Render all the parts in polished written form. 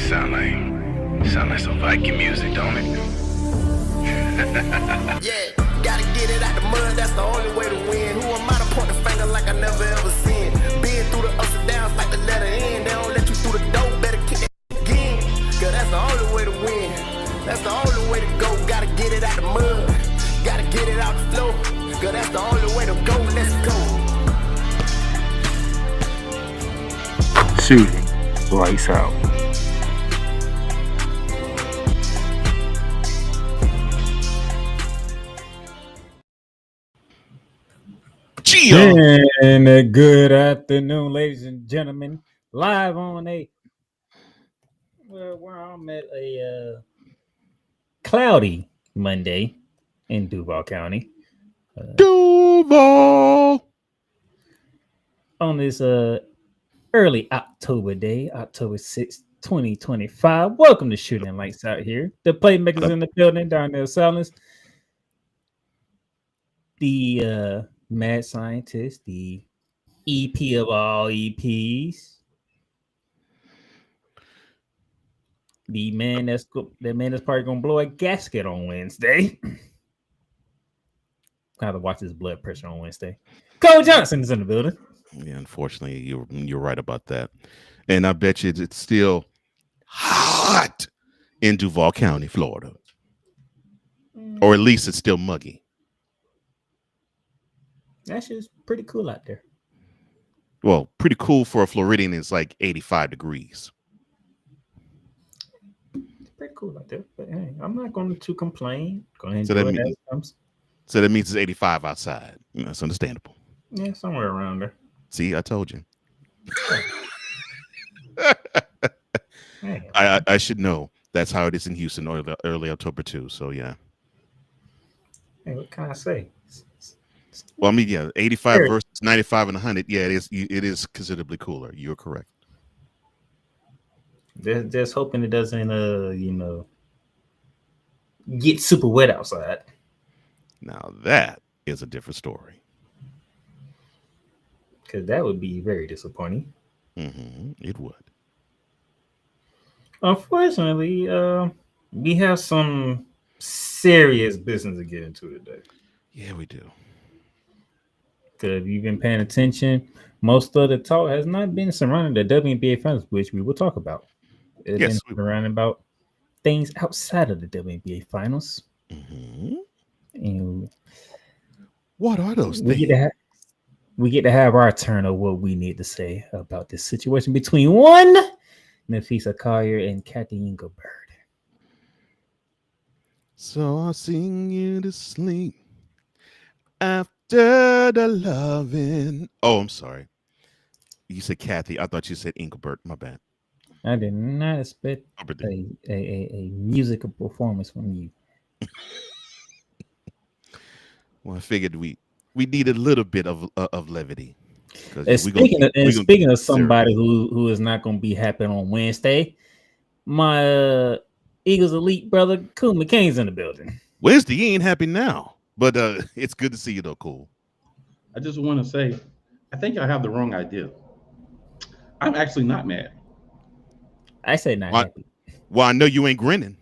Sound like some Viking music, don't it? Yeah, gotta get it out the mud, that's the only way to win. Who am I to point the finger like I never ever seen? Been through the ups and downs like the letter N. They don't let you through the door, better kick that again. Cause that's the only way to win. That's the only way to go. Gotta get it out the mud, gotta get it out the flow. Cause that's the only way to go, let's go. Shooting, lights out. And a good afternoon, ladies and gentlemen. Live on where I'm at a cloudy Monday in Duval County. Duval! On this early October day, October 6th, 2025. Welcome to Shooting Lights Out here. The playmakers in the building, Darnell Silence, the mad scientist, the EP of all EPs, the man that's probably gonna blow a gasket on Wednesday. Kind of watch his blood pressure on Wednesday. Cole Johnson is in the building. Yeah, unfortunately, you're right about that, and I bet you it's still hot in Duval County, Florida, or at least it's still muggy. That's just pretty cool out there. Well, pretty cool for a Floridian. It's like 85 degrees. It's pretty cool out there. But hey, I'm not going to complain. Go ahead and So that means it's 85 outside. That's understandable. Yeah, somewhere around there. See, I told you. Hey, I should know. That's how it is in Houston early October too. So yeah. Hey, what can I say? Well, I mean, yeah, 85 versus 95 and 100. Yeah, it is considerably cooler. You're correct. Just hoping it doesn't, get super wet outside. Now that is a different story. Because that would be very disappointing. It would. Unfortunately, we have some serious business to get into today. Yeah, we do. Because if you've been paying attention, most of the talk has not been surrounding the WNBA Finals, which we will talk about. It's been surrounding about things outside of the WNBA Finals. And what are those things? We get to have our turn of what we need to say about this situation between one Nafisa Collier and Kathy Engelbert. So I'll sing you to sleep after the loving. Oh, I'm sorry. You said Kathy. I thought you said Engelbert. My bad. I did not expect a musical performance from you. Well, I figured we need a little bit of levity. Speaking of somebody who is not going to be happy on Wednesday, my Eagles elite brother, Cool McCain's in the building. Wednesday, he ain't happy now, but it's good to see you though, Cool. I just want to say, I think I have the wrong idea. I'm actually not mad. I say not happy. Well, I know you ain't grinning.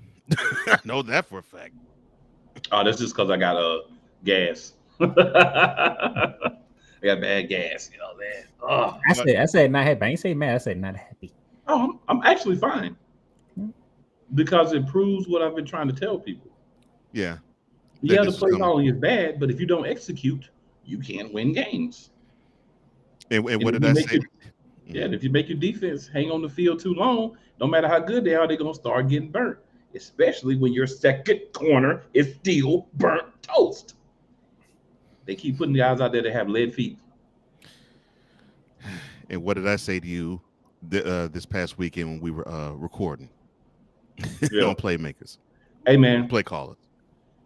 I know that for a fact. Oh, that's just because I got gas. I got bad gas, man. Oh, I said not happy. I ain't say mad. I said not happy. Oh, I'm actually fine because it proves what I've been trying to tell people. Yeah. Yeah, the play calling is bad, but if you don't execute, you can't win games. And what did I say? And if you make your defense hang on the field too long, no matter how good they are, they're going to start getting burnt, especially when your second corner is still burnt toast. They keep putting guys out there that have lead feet. And what did I say to you this past weekend when we were recording on Playmakers? Hey, man. Play callers.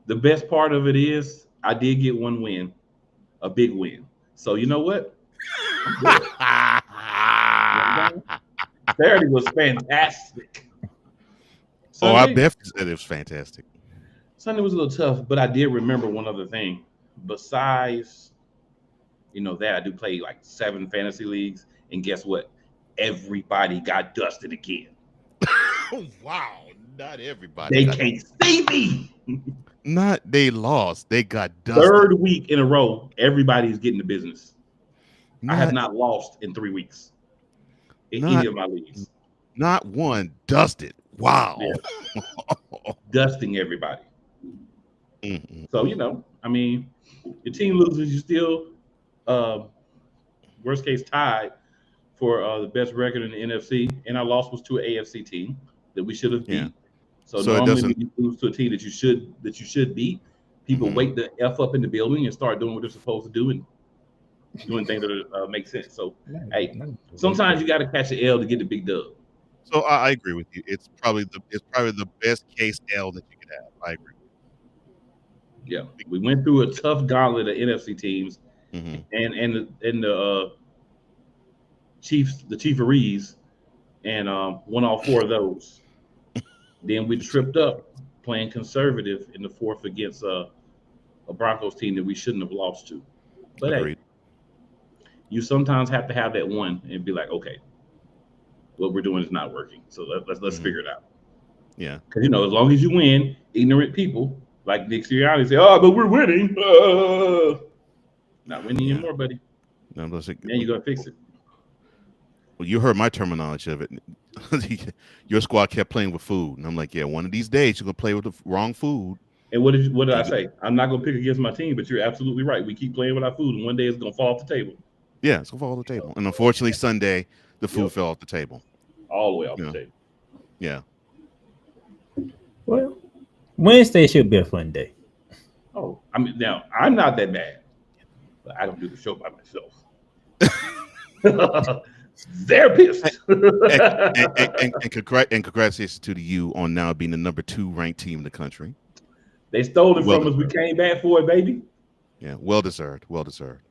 The best part of it is I did get one win, a big win. So you know what? Saturday was fantastic. Sunday, I bet it was fantastic. Sunday was a little tough, but I did remember one other thing. Besides, that I do play like 7 fantasy leagues, and guess what? Everybody got dusted again. Wow, not everybody. They got, can't see me. not they lost. They got dusted. Third week in a row, everybody's getting the business. I have Not, not lost in 3 weeks in not, any of my leagues. not one dusted. Wow. Yeah. Dusting everybody. Mm-mm. So, you know, I mean, your team loses, you still, worst case, tied for the best record in the NFC. And our loss was to an AFC team that we should have beat. Yeah. So So it normally when doesn't. you lose to a team that you should beat, people Mhm. wake the F up in the building and start doing what they're supposed to do and doing things that make sense. So, hey, sometimes you got to catch an L to get the big dub. So I agree with you. It's probably the best case L that you could have. I agree. Yeah, we went through a tough gauntlet of NFC teams, Mhm. and the Chieferees, and won all 4 of those. Then we tripped up playing conservative in the 4th against a Broncos team that we shouldn't have lost to. But Agreed. hey, you sometimes have to have that one and be like, okay, what we're doing is not working. So let's Mhm. figure it out. Yeah. Because, you know, as long as you win, ignorant people like Nick Sirianni say, oh, but we're winning. Not winning Yeah. anymore, buddy. No, Now you got to fix it. Well, you heard my terminology of it. Your squad kept playing with food, and I'm like, yeah, one of these days you're gonna play with the wrong food. And what did I say? I'm not going to pick against my team, but you're absolutely right. We keep playing with our food, and one day it's going to fall off the table. Yeah, it's gonna fall off the table. And unfortunately, Sunday the food fell off the table. All the way off Yeah. the table. Yeah. Well, Wednesday should be a fun day. Oh, I mean, now I'm not that bad, but I don't do the show by myself. They're pissed. and congratulations to you on now being the number 2 ranked team in the country. They stole it from us. We came back for it, baby. Yeah, well deserved. Well deserved.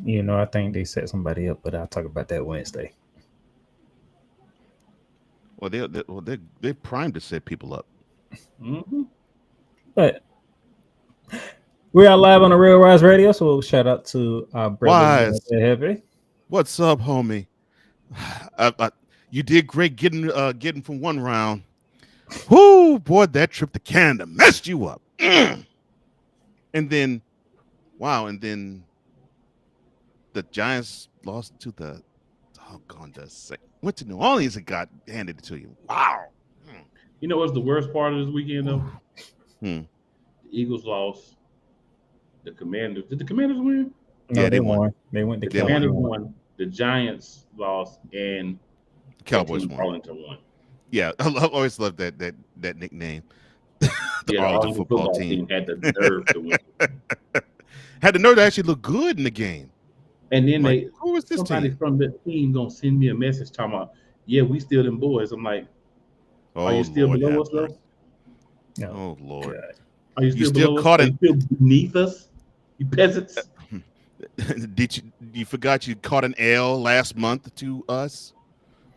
You know, I think they set somebody up, but I'll talk about that Wednesday. Well, they're primed to set people up. Mm-hmm. But we are live on the Real Rise Radio, so shout out to our brother Wise. Heavy. What's up, homie? You did great getting from one round. Whoo, boy, that trip to Canada messed you up. And then, wow, and then the Giants lost to the went to New Orleans and got handed it to you. Wow. You know what's the worst part of this weekend, though? Hmm. The Eagles lost. The Commanders. Did the Commanders win? No, Yeah, they won. They went to The Commanders won. The Giants lost, and Cowboys won. Arlington won. Yeah, I always loved that nickname. The Arlington football team had the nerve to win. Had the nerve to actually look good in the game. And then Who was this somebody team? from the team gonna send me a message talking about, yeah, we still them boys. I'm like, are you still Lord, below us though? No. Oh Lord. God. Are you still still below caught us? it. Are you still beneath us? You peasants. Did you forgot you caught an L last month to us?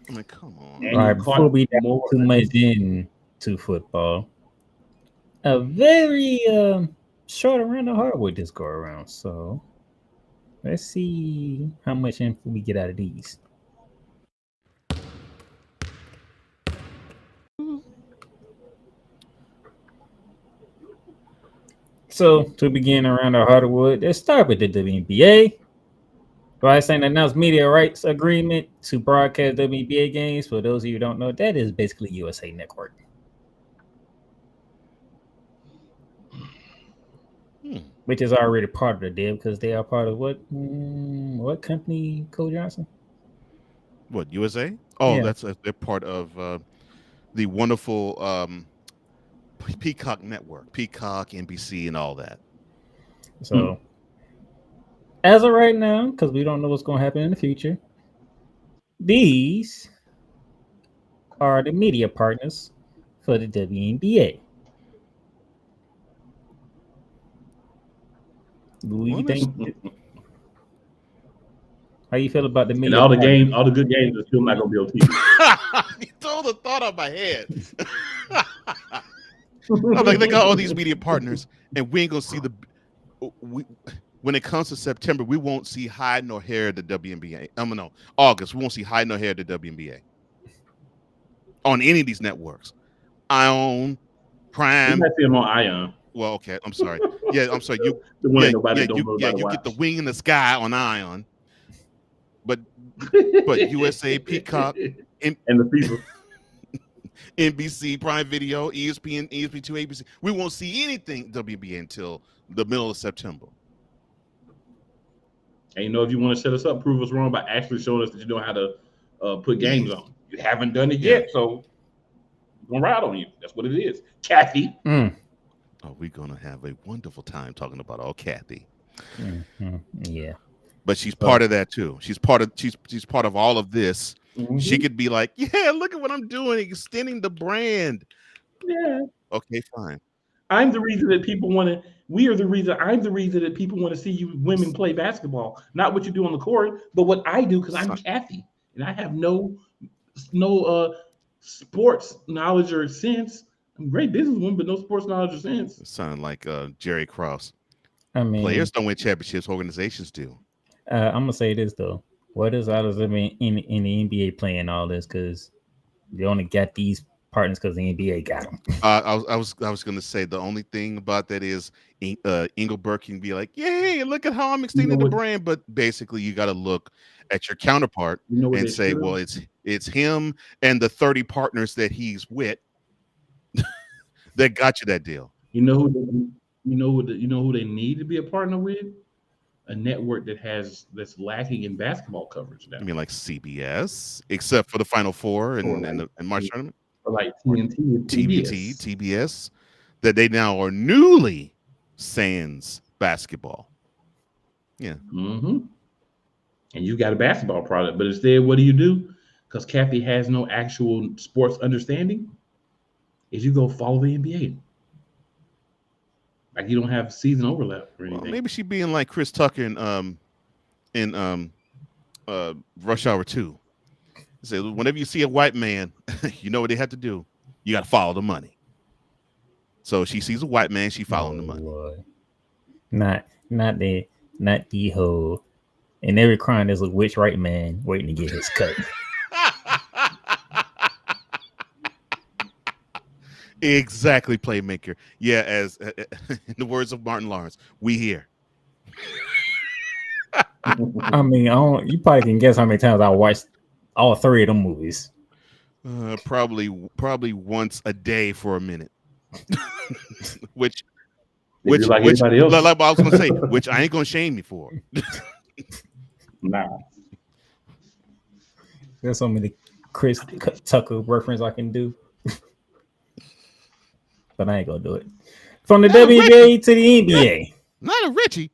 I'm like, come on. And All you right, before we dive more too much into football, a very short around the hardwood this go around. So let's see how much info we get out of these. So to begin around the hardwood, let's start with the WNBA. Verizon announced media rights agreement to broadcast WNBA games. For those of you who don't know, that is basically USA Network. Which is already part of the deal because they are part of what company, Cole Johnson? What, USA? Oh, Yeah. they're part of the wonderful Peacock network, Peacock, NBC, and all that. So as of right now, because we don't know what's going to happen in the future, these are the media partners for the WNBA. Who you think? How you feel about the media? And all the good games are still not gonna be on TV. You stole the thought out of my head. I'm like, they got all these media partners, and we ain't gonna see when it comes to September, we won't see hide nor hair at the WNBA. No, August, we won't see hide nor hair at the WNBA. on any of these networks. Ion, You Prime. might see him on Ion. Well, okay, I'm sorry. Yeah, I'm sorry. You The one ain't nobody don't know about you get the wing in the sky on Ion, but USA, Peacock, and the people. NBC, Prime Video, ESPN, ESP2, ABC. We won't see anything WNBA until the middle of September. And you know, if you want to set us up, prove us wrong by actually showing us that you know how to put games on. You haven't done it yet, so we're gonna ride on you. That's what it is, Kathy. Oh, we're gonna have a wonderful time talking about all Kathy. Yeah, but she's part of that too. She's part of all of this. She could be like, yeah, look at what I'm doing, extending the brand. Yeah. Okay, fine. I'm the reason that people want to. We are the reason. I'm the reason that people want to see you women play basketball. Not what you do on the court, but what I do, because I'm Kathy and I have no sports knowledge or sense. I'm a great businesswoman, but no sports knowledge or sense. It sounded like Jerry Krause. I mean, players don't win championships; organizations do. I'm gonna say this though: what is out of them in the NBA playing all this? Because they only got these partners because the NBA got them. I was going to say the only thing about that is Engelbert can be like, "Yay, look at how I'm extending the brand," but basically you got to look at your counterpart and say, "Well, it's him and the 30 partners that he's with that got you that deal." You know who they need to be a partner with? A network that's lacking in basketball coverage now. I mean, like CBS, except for the Final Four and the March tournament. Or like TNT, TBS, that they now are newly sans basketball. Yeah. And you got a basketball product, but instead, what do? Because Kathy has no actual sports understanding, is you go follow the NBA. Like you don't have season overlap or anything. Well, maybe she being like Chris Tucker in Rush Hour 2. Say, whenever you see a white man, you know what they have to do. You got to follow the money. So she sees a white man, she following the money. Lord. Not the whole. In every crime, there's a rich white man waiting to get his cut. Exactly, playmaker. Yeah, as in the words of Martin Lawrence, we here. I mean, you probably can guess how many times I watched all 3 of them movies. Probably once a day for a minute. which like anybody else. Like I was gonna say, which I ain't gonna shame you for. Nah. There's so many Chris Tucker reference I can do. But I ain't gonna do it. From the WNBA to the NBA. Not a Richie.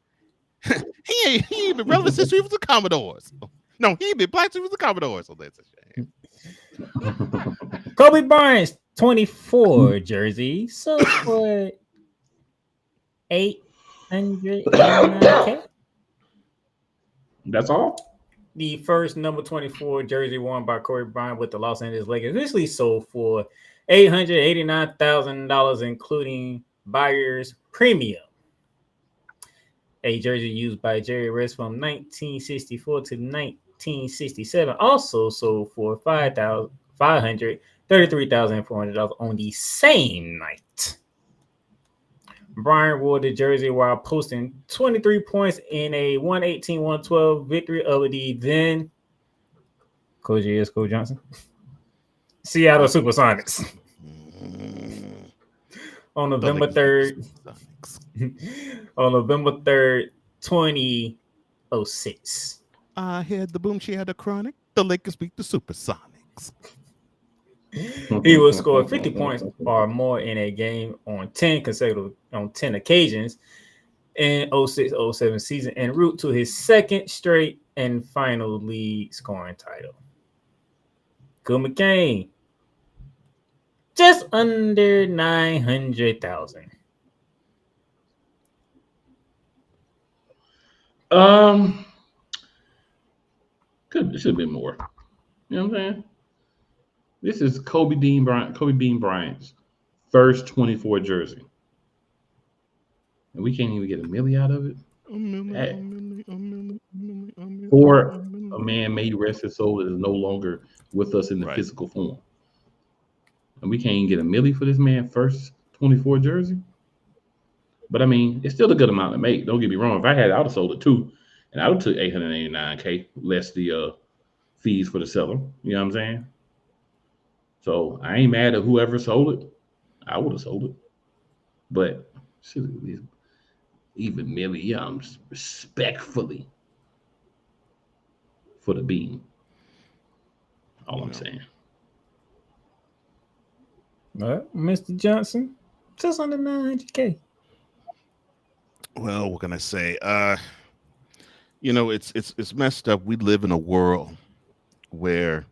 he ain't been relevant since he was the Commodores. No, he ain't been black since he was the Commodores. So that's a shame. Kobe Bryant's 24 jersey sold for $889K. That's all. The first number 24 jersey worn by Kobe Bryant with the Los Angeles Lakers initially sold for $889,000, including buyer's premium. A jersey used by Jerry West from 1964 to 1967 also sold for $533,400 on the same night. Bryant wore the jersey while posting 23 points in a 118-112 victory over the then Coach Johnson Seattle Supersonics on November 3rd. On November 3rd, 2006. I had the boom, she had the chronic. The Lakers beat the Supersonics. He will score 50 points or more in a game on 10 occasions in 06-07 season en route to his second straight and final league scoring title. Good McCain, just under 900,000. It should have been more. You know what I'm saying? This is Kobe Bean Bryant's first 24 jersey. And we can't even get $1 million out of it. Or a man may rest his soul that is no longer with us in the physical form. and we can't even get a milli for this man first 24 jersey. But I mean, it's still a good amount to make. Don't get me wrong. If I had it, I would have sold it too, and I would have took 889K less the fees for the seller. You know what I'm saying? So I ain't mad at whoever sold it. I would have sold it, but even millions respectfully for the beam. All I'm saying. Mr. Johnson, just under 900K. Well, what can I say? It's messed up. We live in a world where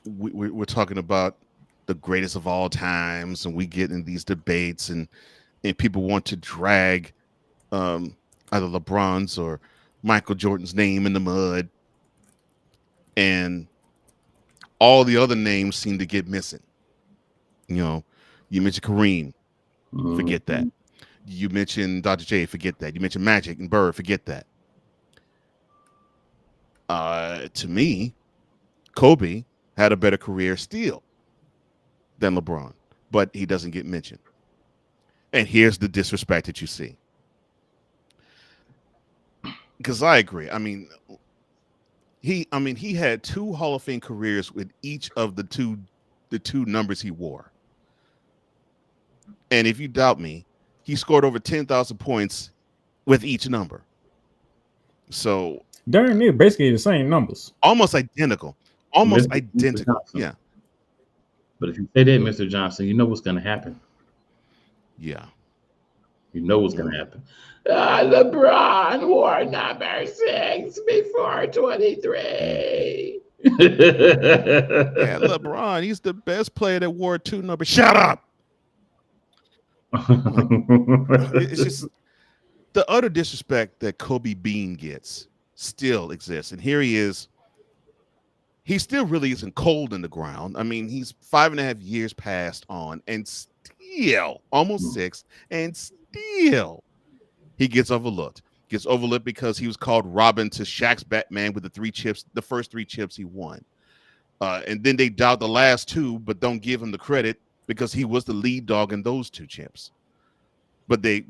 we're talking about the greatest of all times, and we get in these debates, and people want to drag either LeBron's or Michael Jordan's name in the mud, and all the other names seem to get missing. You mentioned Kareem, forget that. You mentioned Dr. J, forget that. You mentioned Magic and Bird, forget that. To me, Kobe had a better career still than LeBron, but he doesn't get mentioned. And here's the disrespect that you see. Because I agree. I mean, he had 2 Hall of Fame careers with each of the two numbers he wore. And if you doubt me, he scored over 10,000 points with each number. So darn near basically the same numbers. Almost identical. Almost identical. Yeah. But if you say that, Mr. Johnson, you know what's going to happen. Yeah. You know what's going to happen. LeBron wore number 6 before 23. Yeah, LeBron, he's the best player that wore 2 numbers. Shut up. It's just the utter disrespect that Kobe Bean gets still exists. And here he is. He still really isn't cold in the ground. I mean, he's 5.5 years passed on, and still almost 6, and still he gets overlooked. Gets overlooked because he was called Robin to Shaq's Batman with the first 3 chips he won. And then they doubt the last 2, but don't give him the credit because he was the lead dog in those 2 chips. But they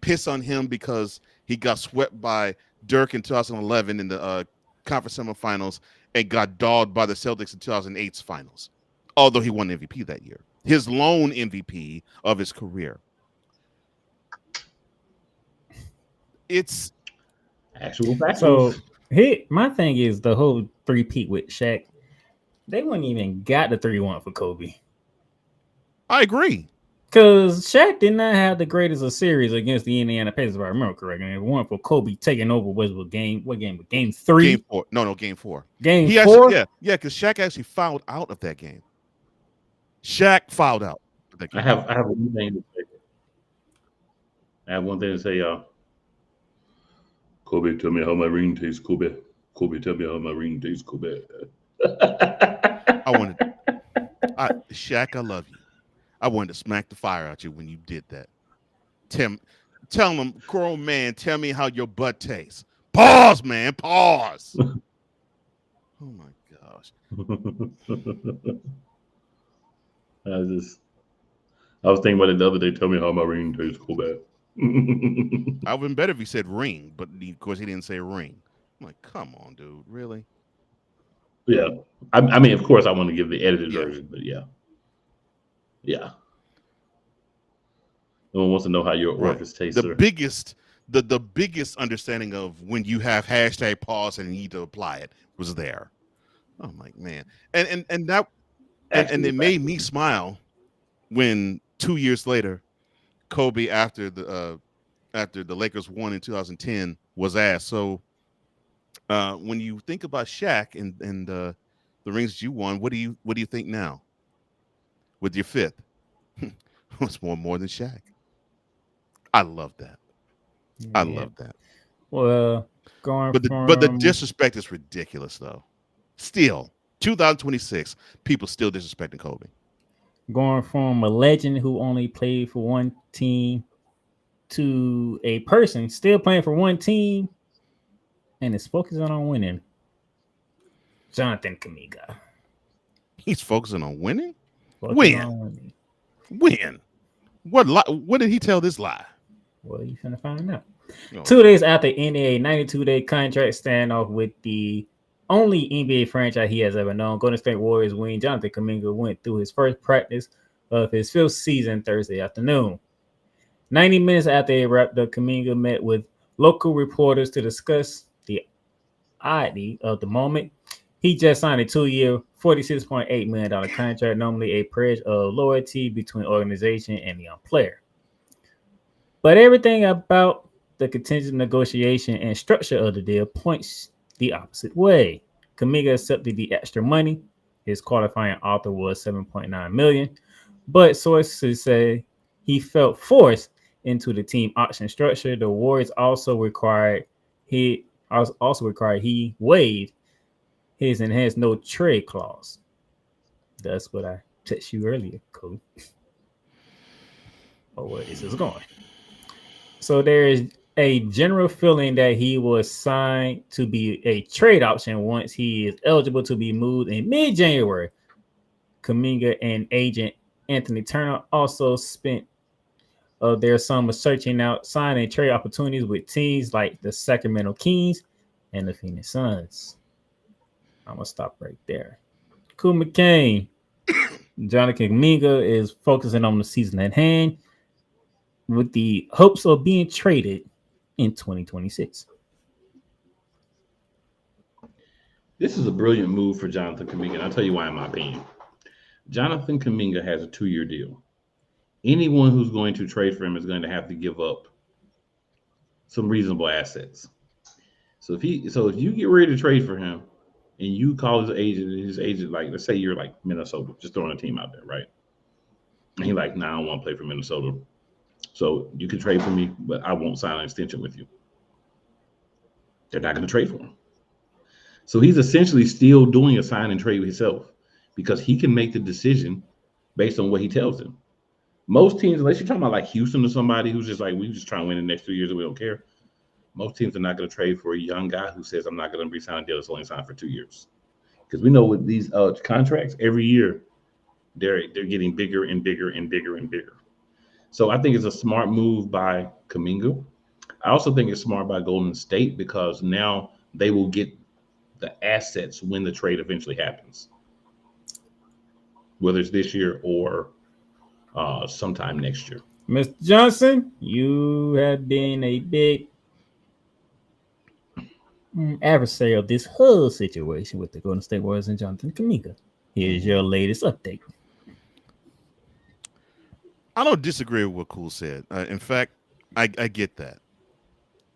piss on him because he got swept by Dirk in 2011 in the conference semifinals and got dogged by the Celtics in 2008's finals. Although he won MVP that year, his lone MVP of his career. It's actual fact. So my thing is the whole 3-peat with Shaq. They wouldn't even got the 3-1 for Kobe. I agree. Because Shaq did not have the greatest of series against the Indiana Pacers, if I remember correctly. And it wasn't for Kobe taking over what game? Game 3? Game 4. No, Game 4. Game 4? Yeah, because Shaq actually fouled out of that game. Shaq fouled out of that game. I have one thing to say. I have one thing to say, y'all. Kobe, tell me how my ring tastes, Kobe. Kobe, tell me how my ring tastes, Kobe. Shaq, I love you. I wanted to smack the fire out you when you did that. Tell him, grown man, tell me how your butt tastes. Pause, man, pause. Oh my gosh. I was thinking about it the other day. Tell me how my ring tastes, Kobe. I would have been better if he said ring, but of course he didn't say ring. I'm like, come on, dude, really? Yeah, I mean, of course, I want to give the edited version, but yeah. No one wants to know how your orifice tastes. The biggest understanding of when you have hashtag pause and you need to apply it was there. I'm like, man, and it made me smile when 2 years later, Kobe, after the Lakers won in 2010, was asked, so when you think about Shaq and the rings that you won, what do you think now with your 5th? What's more than Shaq? I love that. Yeah. I love that. Well, but the disrespect is ridiculous, though. Still, 2026, people still disrespecting Kobe. Going from a legend who only played for one team to a person still playing for one team and is focusing on winning. Jonathan Kuminga. He's focusing on winning. Focusing on winning. When? What did he tell this lie? Well, you finna find out. Oh. 2 days after ending a 92-day contract standoff with the only NBA franchise he has ever known, Golden State Warriors wing Jonathan Kuminga went through his first practice of his 5th season Thursday afternoon. 90 minutes after it wrapped up, Kuminga met with local reporters to discuss the oddity of the moment. He just signed a 2-year, $46.8 million contract, normally a pledge of loyalty between organization and the young player. But everything about the contingent negotiation and structure of the deal points the opposite way. Kuminga accepted the extra money. His qualifying offer was $7.9 million, but sources say he felt forced into the team option structure. The Warriors also required he waived his enhanced no trade clause. That's what I texted you earlier, Cole. Oh, where is this going? So there is a general feeling that he was signed to be a trade option once he is eligible to be moved in mid-January. Kuminga and agent Anthony Turner also spent their summer searching out sign and trade opportunities with teams like the Sacramento Kings and the Phoenix Suns. I'm going to stop right there. Cool McCain. Jonathan Kuminga is focusing on the season at hand with the hopes of being traded in 2026. This is a brilliant move for Jonathan Kuminga, and I'll tell you why in my opinion. Jonathan Kuminga has a 2-year deal. Anyone who's going to trade for him is going to have to give up some reasonable assets. So if you get ready to trade for him and you call his agent, like, let's say you're like Minnesota, just throwing a team out there, right? And he's like, nah, I don't want to play for Minnesota. So you can trade for me, but I won't sign an extension with you. They're not going to trade for him. So he's essentially still doing a sign and trade with himself because he can make the decision based on what he tells them. Most teams, unless you're talking about like Houston or somebody who's just like, we just trying to win the next 2 years and we don't care. Most teams are not going to trade for a young guy who says, I'm not going to re-sign a deal that's only signed for 2 years. Because we know with these contracts, every year, they're getting bigger and bigger and bigger and bigger. So I think it's a smart move by Kuminga. I also think it's smart by Golden State because now they will get the assets when the trade eventually happens, whether it's this year or sometime next year. Mr. Johnson, you have been a big adversary of this whole situation with the Golden State Warriors and Jonathan Kuminga. Here's your latest update. I don't disagree with what Cool said. In fact, I get that.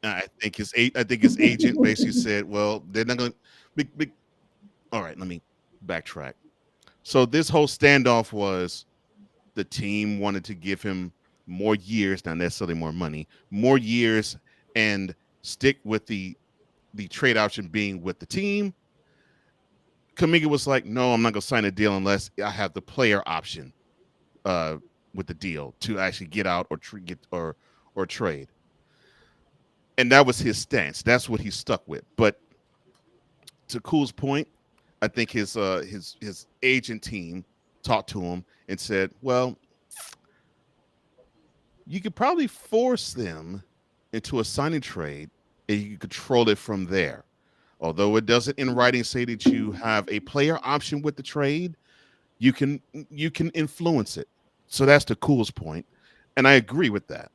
I think his agent basically said, "Well, they're not going to." All right, let me backtrack. So this whole standoff was the team wanted to give him more years, not necessarily more money, more years, and stick with the trade option being with the team. Kuminga was like, "No, I'm not going to sign a deal unless I have the player option with the deal to actually get out or trade." And that was his stance. That's what he stuck with. But to Cool's point, I think his agent team talked to him and said, "Well, you could probably force them into a signing trade and you can control it from there. Although it doesn't in writing say that you have a player option with the trade, you can influence it." So that's the Cool's point, and I agree with that.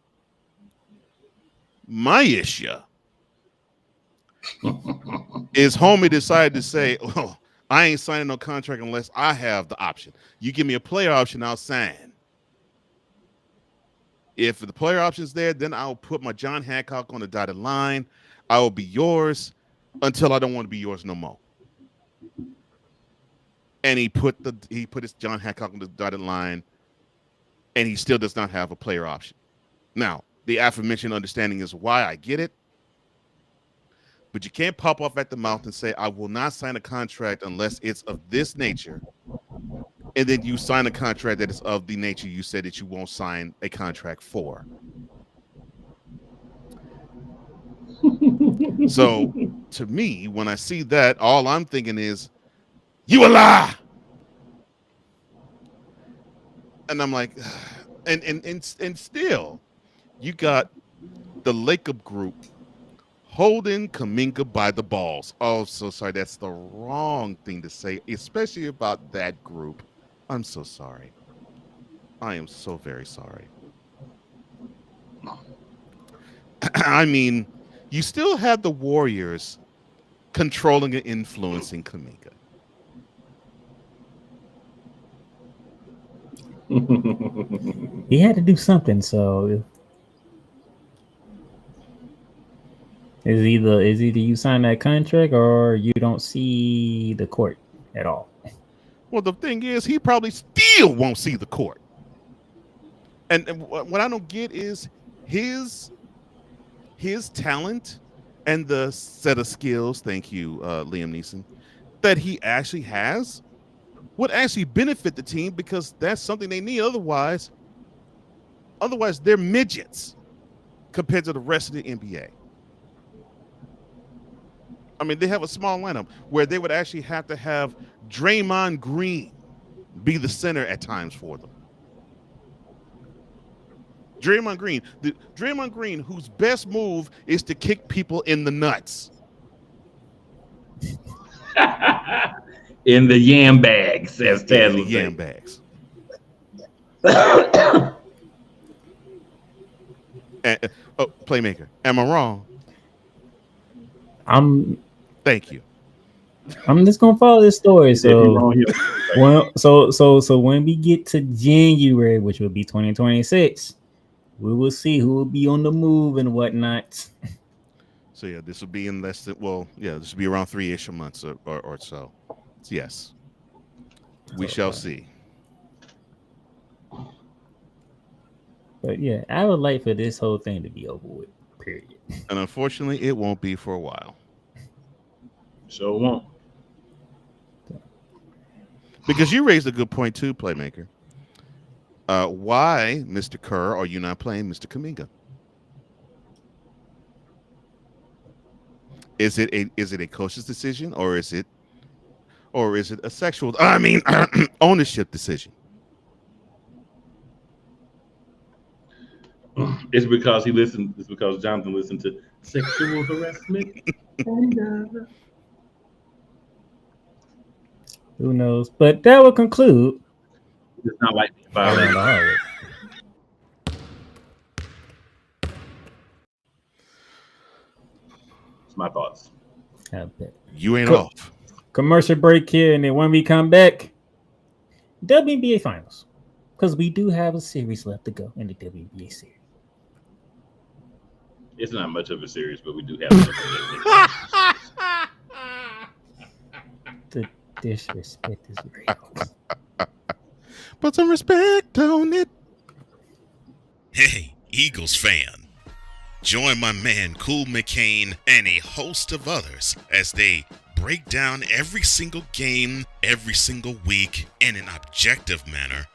My issue is homie decided to say, "Oh, I ain't signing no contract unless I have the option. You give me a player option, I'll sign. If the player option's there, then I'll put my John Hancock on the dotted line. I will be yours until I don't want to be yours no more." And he put his John Hancock on the dotted line, and he still does not have a player option. Now, the aforementioned understanding is why I get it, but you can't pop off at the mouth and say, "I will not sign a contract unless it's of this nature," and then you sign a contract that is of the nature you said that you won't sign a contract for. So, to me, when I see that, all I'm thinking is, "You a lie! And I'm like, and still, you got the Lakeup group holding Kuminga by the balls. Oh, so sorry. That's the wrong thing to say, especially about that group. I'm so sorry. I am so very sorry. I mean, you still have the Warriors controlling and influencing Kuminga. He had to do something, so is either you sign that contract or you don't see the court at all. Well, the thing is, he probably still won't see the court. And what I don't get is his talent and the set of skills, thank you, Liam Neeson, that he actually has would actually benefit the team, because that's something they need. Otherwise they're midgets compared to the rest of the NBA. I mean, they have a small lineup where they would actually have to have Draymond Green be the center at times for them. Draymond Green, whose best move is to kick people in the nuts. In the yam bags, as Taz would say. Yam bags. Playmaker, am I wrong? Thank you. I'm just gonna follow this story. So, so when we get to January, which will be 2026, we will see who will be on the move and whatnot. So yeah, this will be in less than, this will be around 3-ish months or so. Yes, we shall see. But yeah, I would like for this whole thing to be over with. Period. And unfortunately, it won't be for a while. So it won't. Because you raised a good point too, Playmaker. Why, Mr. Kerr, are you not playing Mr. Kuminga? Is it a coach's decision, or is it a sexual? I mean, ownership decision? It's because It's because Jonathan listened to sexual harassment. Who knows? But that will conclude. It's not like violent. It's my thoughts. I bet. You ain't off. Commercial break here, and then when we come back, WNBA Finals, because we do have a series left to go in the WNBA series. It's not much of a series, but we do have. The disrespect is real. Put some respect on it. Hey, Eagles fan. Join my man Cool McCain and a host of others as they break down every single game, every single week in an objective manner,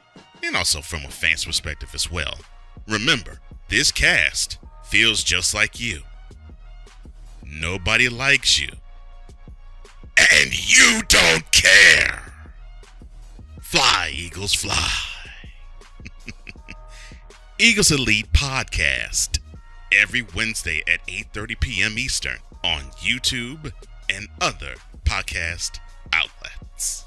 and also from a fan's perspective as well. Remember, this cast feels just like you. Nobody likes you. And you don't care. Fly, Eagles, fly. Eagles Elite Podcast. Every Wednesday at 8:30 p.m. Eastern on YouTube and other podcast outlets.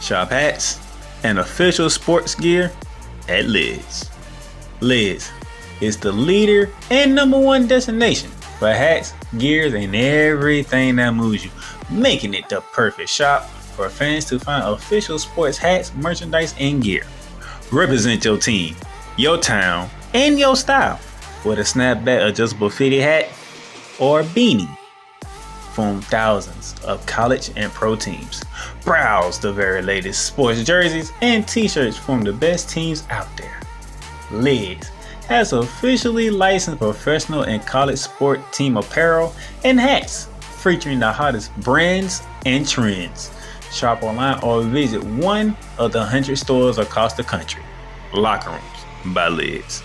Shop hats and official sports gear at Lids. Lids is the leader and #1 destination for hats, gears, and everything that moves you, making it the perfect shop for fans to find official sports hats, merchandise, and gear. Represent your team, your town, and your style with a snapback adjustable fitted hat or beanie from thousands of college and pro teams. Browse the very latest sports jerseys and t-shirts from the best teams out there. Lids has officially licensed professional and college sport team apparel and hats featuring the hottest brands and trends. Shop online or visit one of the 100 stores across the country. Locker Rooms by Lids.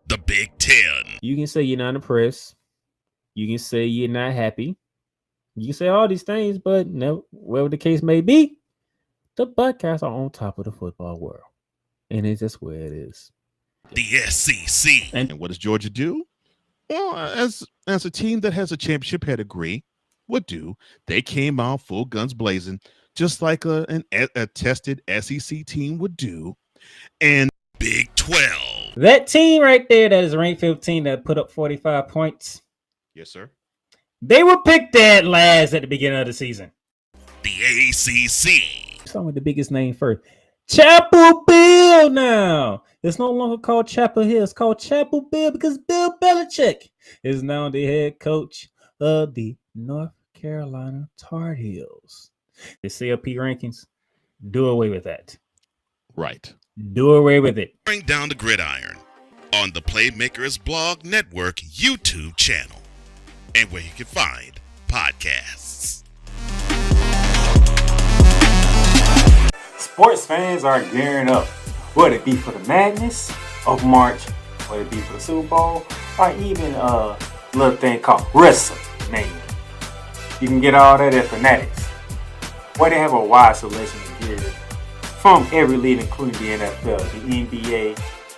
The Big Ten. You can say you're not impressed You can say you're not happy. You can say all these things, but no, whatever the case may be, the Buckeyes are on top of the football world. And it's just where it is. The SEC. And what does Georgia do? Well, as a team that has a championship pedigree would do, they came out full guns blazing, just like a tested SEC team would do. And Big 12. That team right there that is ranked 15 that put up 45 points. Yes, sir. They were picked dead last at the beginning of the season. The ACC. Start with the biggest name first. Chapel Hill now. It's no longer called Chapel Hill. It's called Chapel Hill because Bill Belichick is now the head coach of the North Carolina Tar Heels. The CLP rankings, do away with that. Right. Do away with it. Bring down the gridiron on the Playmakers Blog Network YouTube channel and where you can find podcasts. Sports fans are gearing up, whether it be for the madness of March, whether it be for the Super Bowl, or even a little thing called WrestleMania. You can get all that at Fanatics, where they have a wide selection of gear from every league, including the NFL, the NBA,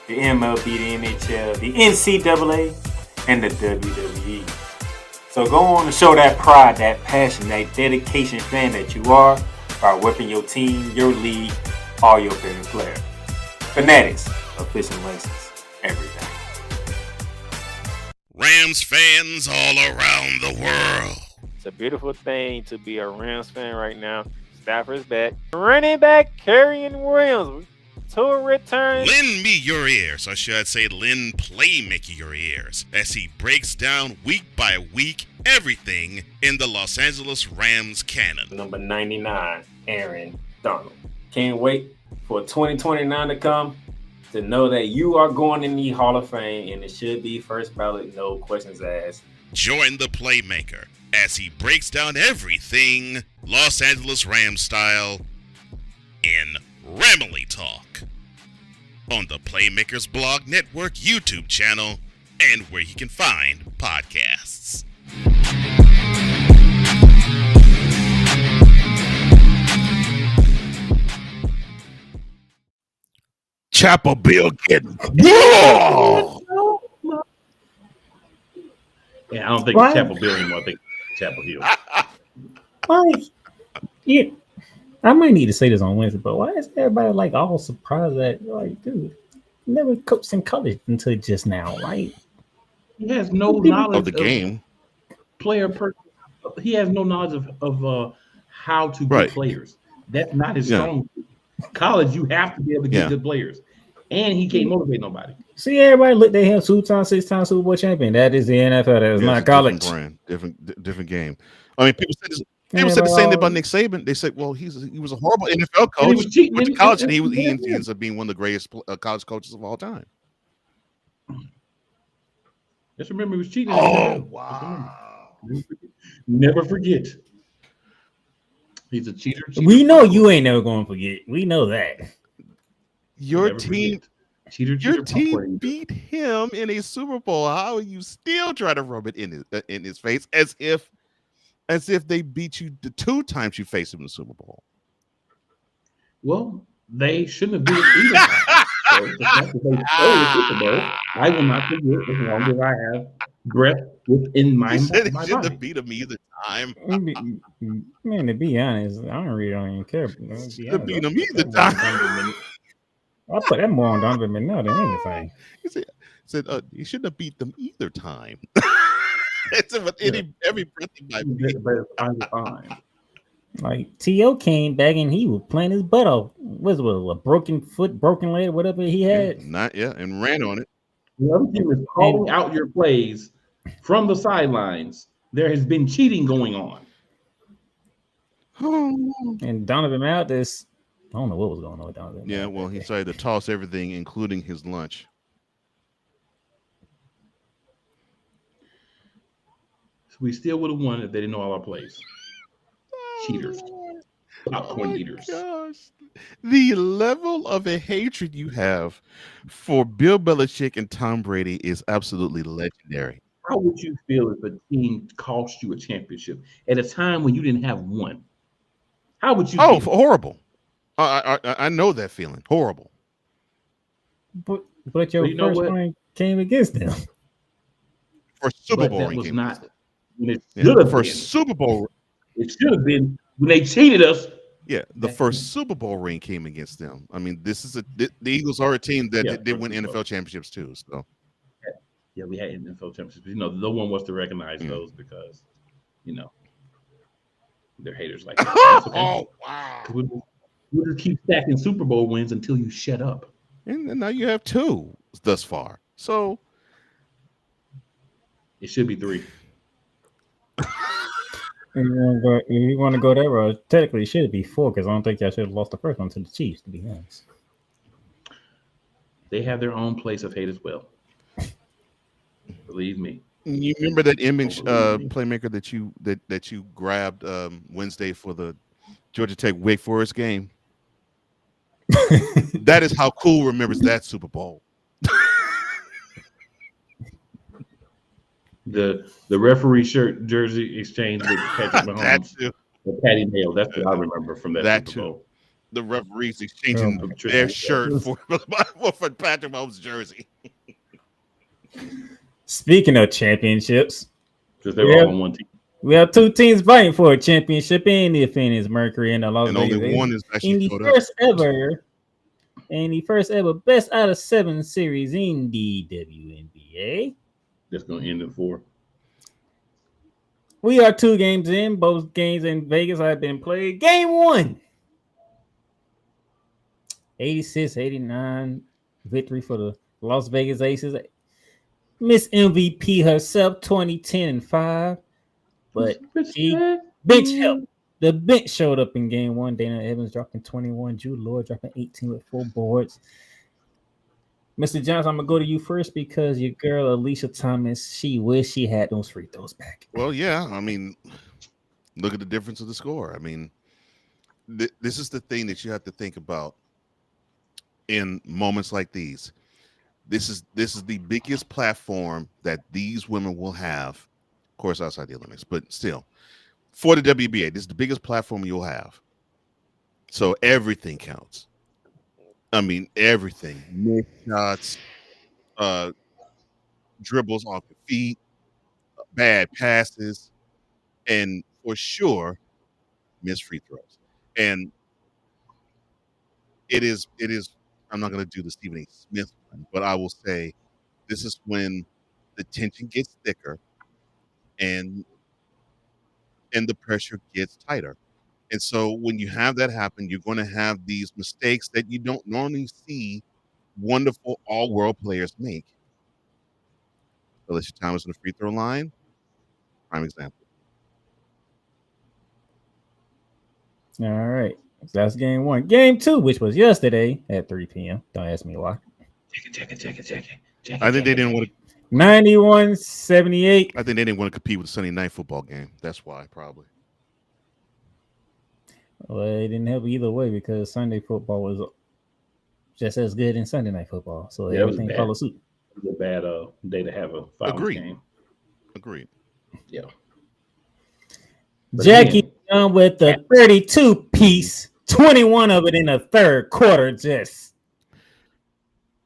the MLB, the NHL, the NCAA, and the WWE. So go on and show that pride, that passion, that dedication fan that you are by whipping your team, your league, or your favorite player. Fanatics, official license, everything. Rams fans all around the world. It's a beautiful thing to be a Rams fan right now. Stafford's back. Running back Kerryon Williams to return. Lend me your ears, or should I say lend Playmaker your ears, as he breaks down week by week everything in the Los Angeles Rams canon. Number 99, Aaron Donald. Can't wait for 2029 to come to know that you are going in the Hall of Fame, and it should be first ballot, no questions asked. Join the Playmaker as he breaks down everything Los Angeles Rams style in Ramily Talk on the Playmakers Blog Network YouTube channel and where you can find podcasts. Chapel Bill getting. Yeah! Yeah, I don't think it's Chapel Hill anymore. I think it's Chapel Hill. Like, yeah, I might need to say this on Wednesday, but why is everybody like all surprised that, like, dude, never coached in college until just now? Like, He has no knowledge Of the game. He has no knowledge of how to get Right. players. That's not his Yeah. strong suit. College, you have to be able to get good players, and he can't motivate nobody. see, everybody look, they have 2-time, 6-time Super Bowl champion. That is the NFL. That is Yeah, not it's a college. Different brand, different game. I mean, people said the same thing about Nick Saban. They said, well, he was a horrible NFL coach. he was cheating. Went to college, and he Yeah. ends up being one of the greatest college coaches of all time. Just remember, he was cheating. Oh, wow. Never forget. He's a cheater. We know you ain't never going to forget. We know that. Your Never team, forget. Cheater, your cheater, team beat him in a Super Bowl. How are you still trying to rub it in his face as if they beat you the 2 times you faced him in the Super Bowl? Well, they shouldn't have did it either. So the fact that they stole the Super Bowl, I will not forget as long as I have breath within my He said he my shouldn't body. have beat him either time. Man, to be honest, I don't even care. To beat him either time. I put that more on Donovan McNabb than anything. He said he shouldn't have beat them either time. It's with every breath he might be. Fine. Like T.O. came back and he was playing his butt off. Was it a broken foot, broken leg, whatever he had? And ran on it. The other team is calling out your plays from the sidelines. There has been cheating going on. And Donovan McNabb, I don't know what was going on with Donovan. Yeah, well, he decided to toss everything, including his lunch. We still would have won if they didn't know all our plays. Cheaters. Popcorn eaters. Gosh. The level of a hatred you have for Bill Belichick and Tom Brady is absolutely legendary. How would you feel if a team cost you a championship at a time when you didn't have one? How would you feel? Horrible. I know that feeling. Horrible. But your you know first what? one came against them. First Super But Bowl that ring was came not when it against them. should Yeah, have first been. Super Bowl. It should have been when they cheated us. Yeah, the first Super Bowl ring came against them. I mean, the Eagles are a team that did win NFL championships too. So yeah, we had NFL championships. You know, no one wants to recognize those because, you know, they're haters like that. Okay. Oh wow! We'll just keep stacking Super Bowl wins until you shut up. And now you have 2 thus far. So it should be 3. If you want to go that route, technically it should be 4 because I don't think y'all should have lost the first one to the Chiefs, to be honest. They have their own place of hate as well. Believe me. You remember that image playmaker that you grabbed Wednesday for the Georgia Tech Wake Forest game? That is how Cool remembers that Super Bowl. The referee shirt jersey exchange with Patrick Mahomes or Patty Mayo. That's what I remember from that Super Bowl. The referees exchanging their shirt for Patrick Mahomes' jersey. Speaking of championships, because they were all on one team. We have 2 teams fighting for a championship in the Phoenix Mercury and the Las Vegas. Only one is actually in the first ever best out of 7 series in the WNBA. That's going to end in 4. We are 2 games in. Both games in Vegas have been played. Game 1. 86-89 victory for the Las Vegas Aces. Miss MVP herself, 20-10-5. But she bench help. The bench showed up in game 1. Dana Evans dropping 21. Jude Lord dropping 18 with 4 boards. Mr. Johnson, I'm gonna go to you first because your girl Alicia Thomas, she wished she had those free throws back. Well, yeah. I mean, look at the difference of the score. I mean, this is the thing that you have to think about in moments like these. This is the biggest platform that these women will have, of course, outside the Olympics, but still, for the WBA, this is the biggest platform you'll have. So everything counts. I mean, everything. Missed shots, dribbles off the feet, bad passes, and for sure, missed free throws. And it is. I'm not going to do the Stephen A. Smith one, but I will say this is when the tension gets thicker and the pressure gets tighter. And so when you have that happen, you're going to have these mistakes that you don't normally see wonderful all-world players make. Alicia Thomas on the free throw line, prime example. All right. So that's game 1. Game 2, which was yesterday at 3 p.m. Don't ask me why. Check it. I think they didn't want to. 91-78. I think they didn't want to compete with the Sunday night football game. That's why, probably. Well, it didn't help either way because Sunday football was just as good in Sunday night football. So everything followed suit. It was a bad day to have a finals game. Agreed. Yeah. Jackie done with the 32-piece, 21 of it in the third quarter. Just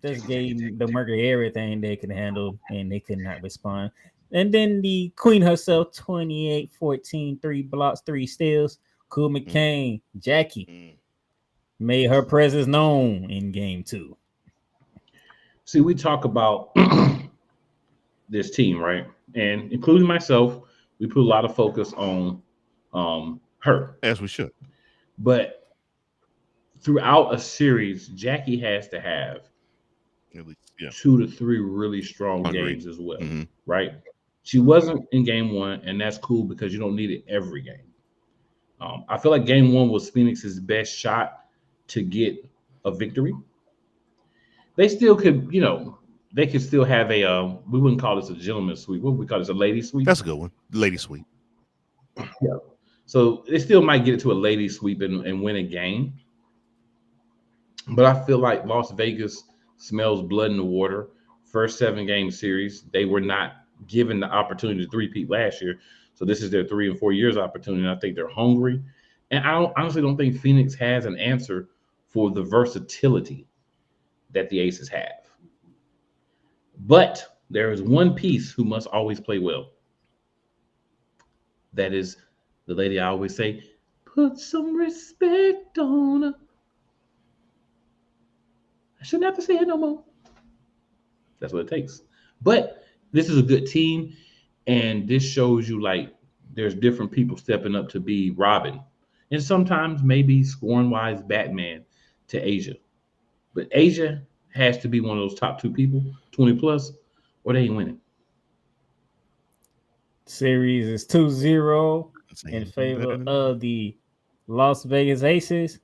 gave the Mercury everything they could handle, and they could not respond. And then the queen herself, 28-14, 3 blocks, 3 steals. Cool McCain, Jackie made her presence known in game 2. See, we talk about this team, right? And including myself, we put a lot of focus on her. As we should. But throughout a series, Jackie has to have at least 2 to 3 really strong games as well, right? She wasn't in game 1, and that's cool because you don't need it every game. I feel like game 1 was Phoenix's best shot to get a victory. They still could, they could still have a, we wouldn't call this a gentleman's sweep. What would we call this, a lady sweep? That's a good one. Lady sweep. Yeah. So they still might get it to a lady sweep and win a game. But I feel like Las Vegas smells blood in the water. First 7-game series, they were not given the opportunity to three-peat last year. So this is their 3 and 4 years opportunity. And I think they're hungry. And honestly don't think Phoenix has an answer for the versatility that the Aces have. But there is one piece who must always play well. That is the lady I always say, put some respect on her. I shouldn't have to say it no more. That's what it takes. But this is a good team, and this shows you like there's different people stepping up to be Robin, and sometimes maybe scoring wise Batman to Asia. But Asia has to be one of those top 2 people, 20 plus, or they ain't winning. Series is 2-0 in favor of the Las Vegas Aces.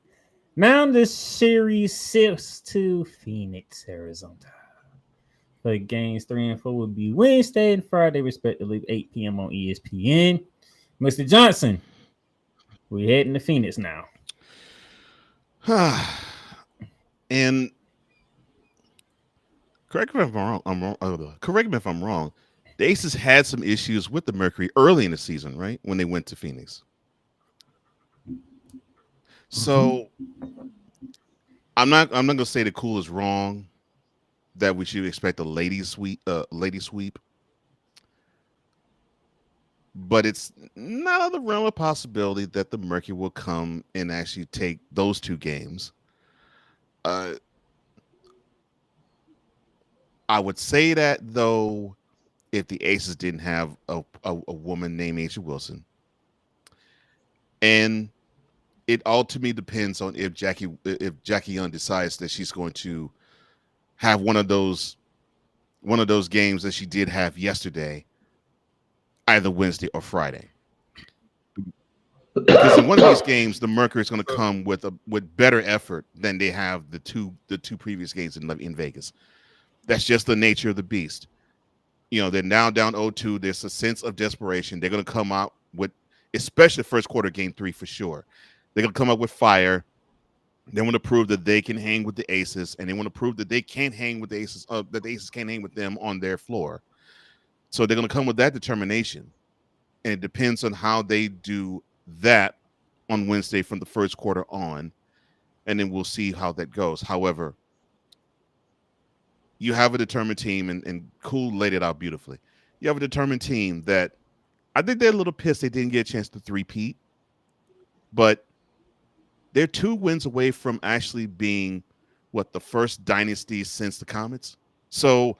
Now the series shifts to Phoenix, Arizona. The games 3 and 4 will be Wednesday and Friday, respectively, 8 p.m. on ESPN. Mr. Johnson, we're heading to Phoenix now. And correct me if I'm wrong. The Aces had some issues with the Mercury early in the season, right? When they went to Phoenix. So I'm not gonna say the cool is wrong that we should expect a lady sweep. But it's not out of the realm of possibility that the Mercury will come and actually take those 2 games. I would say that though, if the Aces didn't have a woman named Asia Wilson, and it ultimately depends on if Jackie Young decides that she's going to have one of those games that she did have yesterday, either Wednesday or Friday. Because in one of these games, the Mercury is going to come with better effort than they have the two previous games in Vegas. That's just the nature of the beast. They're now down 0-2. There's a sense of desperation. They're going to come out with, especially first quarter game 3 for sure. They're going to come up with fire. They want to prove that they can hang with the Aces, and they want to prove that they can't hang with the Aces, that the Aces can't hang with them on their floor. So they're going to come with that determination, and it depends on how they do that on Wednesday from the first quarter on, and then we'll see how that goes. However, you have a determined team, and Cool laid it out beautifully. You have a determined team that I think they're a little pissed they didn't get a chance to three-peat, but they're 2 wins away from actually being the first dynasty since the Comets. So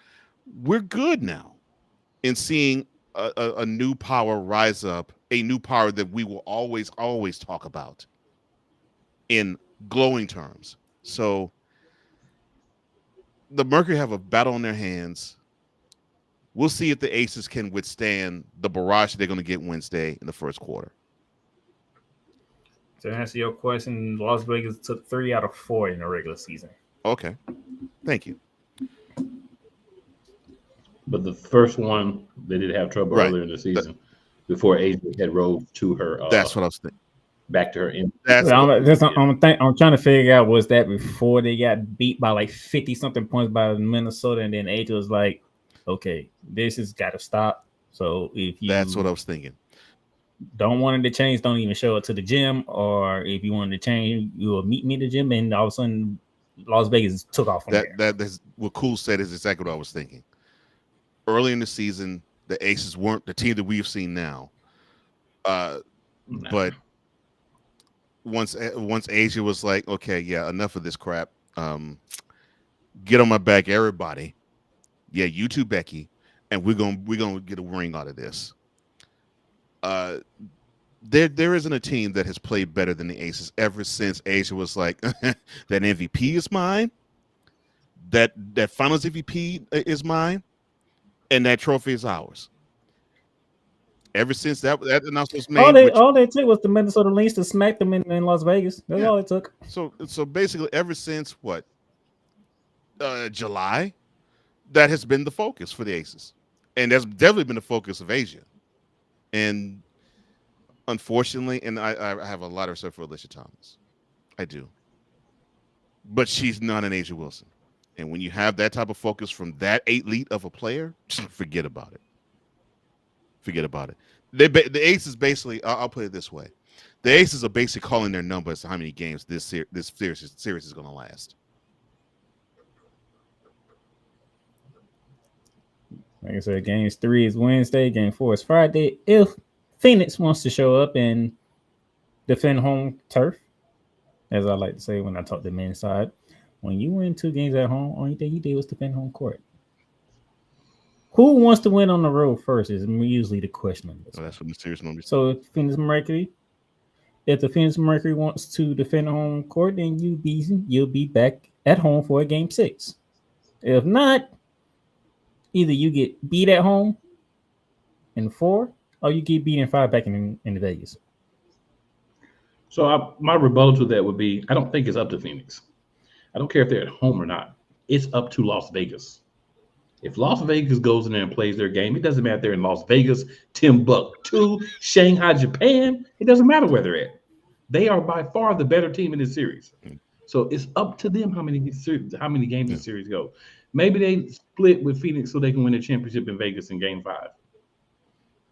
we're good now in seeing a new power rise up, a new power that we will always talk about in glowing terms. So the Mercury have a battle on their hands. We'll see if the Aces can withstand the barrage they're going to get Wednesday in the first quarter. To answer your question, Las Vegas took 3 out of 4 in the regular season. Okay. Thank you. But the first one, they did have trouble earlier in the season before Asia had rolled to her. That's what I was thinking. Back to her end. I'm trying to figure out, was that before they got beat by like 50-something points by Minnesota, and then Asia was like, okay, this has got to stop. So if you that's what I was thinking. Don't want it to change, don't even show up to the gym, or if you wanted to change, you will meet me at the gym, and all of a sudden Las Vegas took off from there. That's what Cool said is exactly what I was thinking. Early in the season, the Aces weren't the team that we've seen now. But once Asia was like, okay, yeah, enough of this crap. Get on my back, everybody. Yeah, you too, Becky, and we're gonna get a ring out of this. There isn't a team that has played better than the Aces ever since Asia was like, that MVP is mine, that Finals MVP is mine, and that trophy is ours. Ever since that announcement was made, all they took was the Minnesota Lynx to smack them in Las Vegas. That's all it took. So basically, ever since July, that has been the focus for the Aces, and that's definitely been the focus of Asia. And unfortunately, and I have a lot of respect for Alicia Thomas, I do, but she's not an Asia Wilson. And when you have that type of focus from that elite of a player, just forget about it. Forget about it. The Aces basically. I'll put it this way: the Aces are basically calling their number as to how many games this series is going to last. Like I said, games 3 is Wednesday, game 4 is Friday. If Phoenix wants to show up and defend home turf, as I like to say when I talk to the men's side, when you win 2 games at home, only thing you did was defend home court. Who wants to win on the road first is usually the question on this. That's what the series normally. So if the Phoenix Mercury wants to defend home court, then you'll be back at home for a game 6. If not, either you get beat at home in 4, or you get beat in 5 back in Vegas. So my rebuttal to that would be, I don't think it's up to Phoenix. I don't care if they're at home or not. It's up to Las Vegas. If Las Vegas goes in there and plays their game, it doesn't matter if they're in Las Vegas, Timbuktu, Shanghai, Japan. It doesn't matter where they're at. They are by far the better team in this series. So it's up to them how many games this series go. Maybe they split with Phoenix so they can win a championship in Vegas in game 5.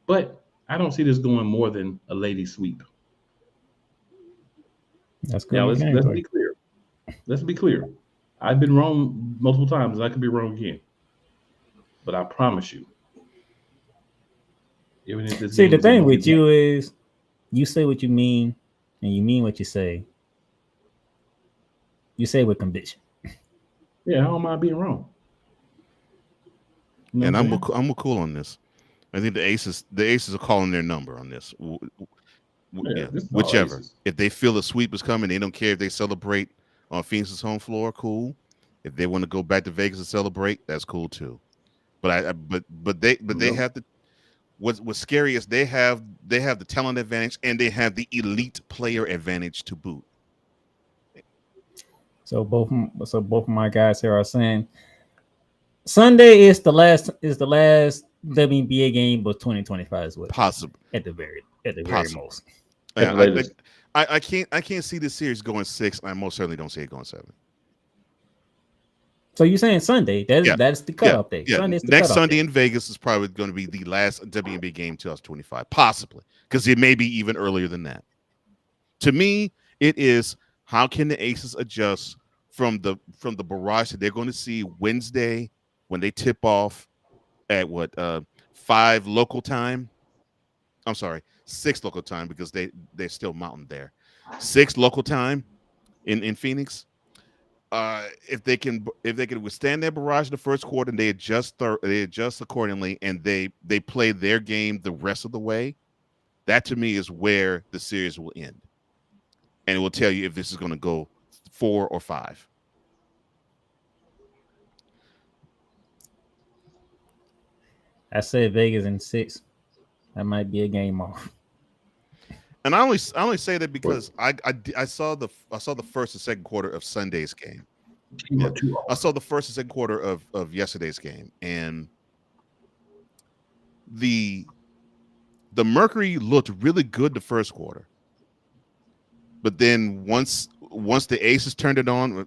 But I don't see this going more than a lady sweep. That's good. Now, let's be clear. Let's be clear. I've been wrong multiple times, and I could be wrong again. But I promise you. Even if this See, the thing with you is you say what you mean, and you mean what you say. You say with conviction. Yeah, I don't mind being wrong. You know, and I'm cool on this. I think the Aces are calling their number on this. Whichever. If they feel the sweep is coming, they don't care if they celebrate on Phoenix's home floor. Cool. If they want to go back to Vegas and celebrate, that's cool too. But they have the. What's scary is they have the talent advantage and they have the elite player advantage to boot. So both of my guys here are saying Sunday is the last WNBA game of 2025 as well. Possible at the very most. Yeah, I can't see this series going 6. I most certainly don't see it going 7. So you're saying Sunday? That's the cutoff day. Yeah. Next Sunday in Vegas is probably going to be the last WNBA game 2025, possibly, because it may be even earlier than that. To me, it is how can the Aces adjust from the barrage that they're going to see Wednesday when they tip off at 5 local time. I'm sorry, 6 local time because they're still mountain there. 6 local time in Phoenix. If they can withstand their barrage in the first quarter and they adjust accordingly and they play their game the rest of the way, that to me is where the series will end, and it will tell you if this is going to go 4 or 5. I said Vegas in 6. That might be a game off. And I only say that because I saw the first and second quarter of Sunday's game. Yeah. I saw the first and second quarter of yesterday's game, and the Mercury looked really good the first quarter, but then once the Aces turned it on,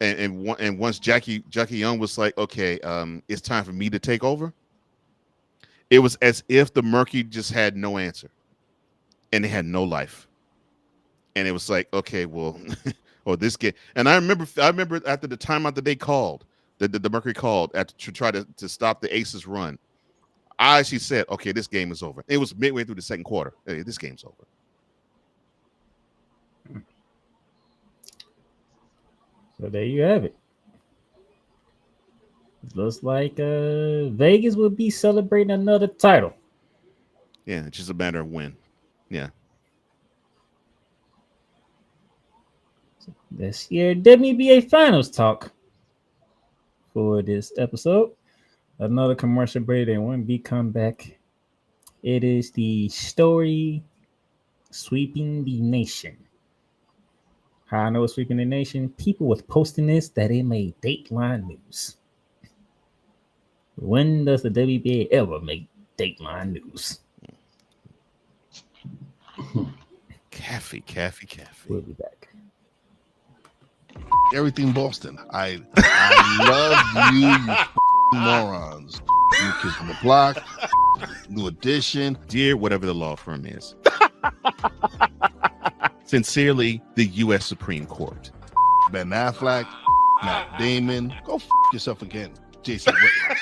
and once Jackie Young was like, okay, it's time for me to take over. It was as if the Mercury just had no answer. And they had no life, and it was like, okay, well, this game. And I remember after the timeout that they called, the Mercury called to try to stop the Aces run. I actually said, okay, this game is over. It was midway through the second quarter. Hey, this game's over. So there you have it. It looks like Vegas will be celebrating another title. Yeah, it's just a matter of when. Yeah. This year WNBA Finals talk for this episode. Another commercial break and one big comeback. It is the story sweeping the nation. How I know it's sweeping the nation? People was posting this that it made Dateline news. When does the WNBA ever make Dateline news? Caffey. We'll be back. Everything Boston. I love you morons. You kids on the block. New Edition. Dear whatever the law firm is. Sincerely, the U.S. Supreme Court. Ben Affleck, Matt Damon. Go yourself again, Jason Whitlock.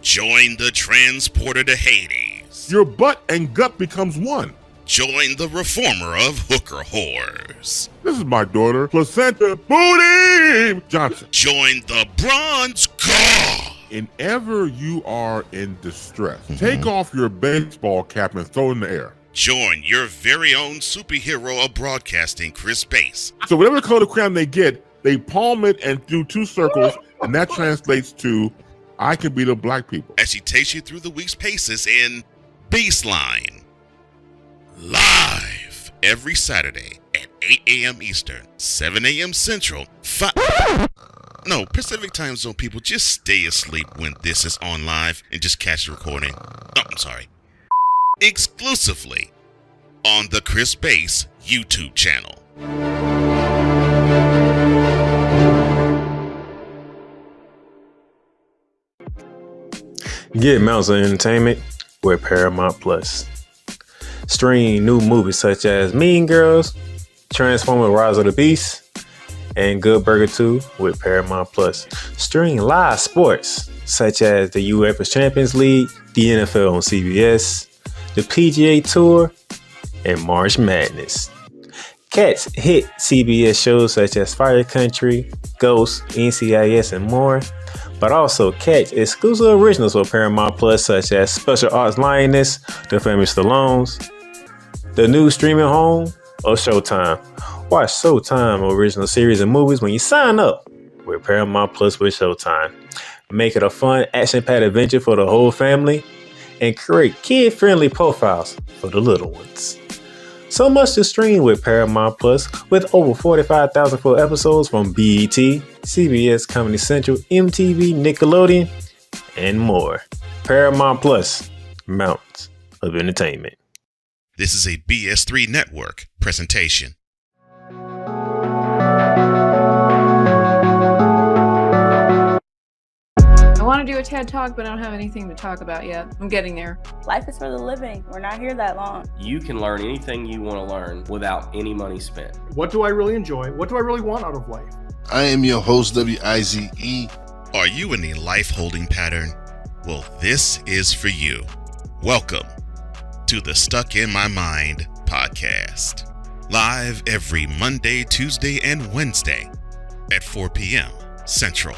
Join the transporter to Hades. Your butt and gut becomes one. Join the reformer of hooker whores. This is my daughter, Placenta Booty Johnson. Join the bronze god. Whenever you are in distress, take off your baseball cap and throw it in the air. Join your very own superhero of broadcasting, Chris Bass. So whatever color crayon they get, they palm it and do 2 circles, and that translates to I can be the black people. As she takes you through the week's paces in Baseline. Live every Saturday at 8 a.m. Eastern, 7 a.m. Central, Pacific time zone people, just stay asleep when this is on live and just catch the recording. Oh, I'm sorry. Exclusively on the Chris Bass YouTube channel. Get Mounts of Entertainment with Paramount Plus. Stream new movies such as Mean Girls, Transformers Rise of the Beast, and Good Burger 2 with Paramount Plus. Stream live sports such as the UEFA Champions League, the NFL on CBS, the PGA Tour, and March Madness. Catch hit CBS shows such as Fire Country, Ghost, NCIS, and more. But also catch exclusive originals for Paramount Plus such as Special Arts Lioness, The Famous Stallones, the new streaming home, or Showtime. Watch Showtime original series and movies when you sign up with Paramount Plus with Showtime. Make it a fun, action-packed adventure for the whole family and create kid-friendly profiles for the little ones. So much to stream with Paramount Plus with over 45,000 full episodes from BET, CBS, Comedy Central, MTV, Nickelodeon, and more. Paramount Plus, Mountains of Entertainment. This is a BS3 Network presentation. I want to do a TED Talk, but I don't have anything to talk about yet. I'm getting there. Life is for the living. We're not here that long. You can learn anything you want to learn without any money spent. What do I really enjoy? What do I really want out of life? I am your host, WIZE. Are you in a life-holding pattern? Well, this is for you. Welcome to the Stuck in My Mind podcast. Live every Monday, Tuesday, and Wednesday at 4 p.m. Central.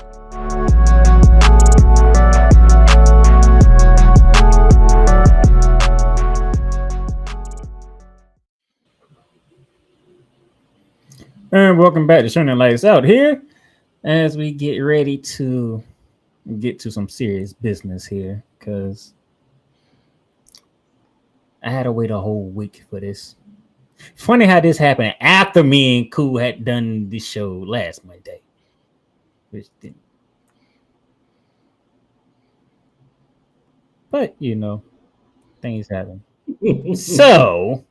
And welcome back to Turning Lights Out here as we get ready to get to some serious business here because I had to wait a whole week for this. Funny how this happened after me and Cool had done this show last Monday. Which didn't. But, things happen. So,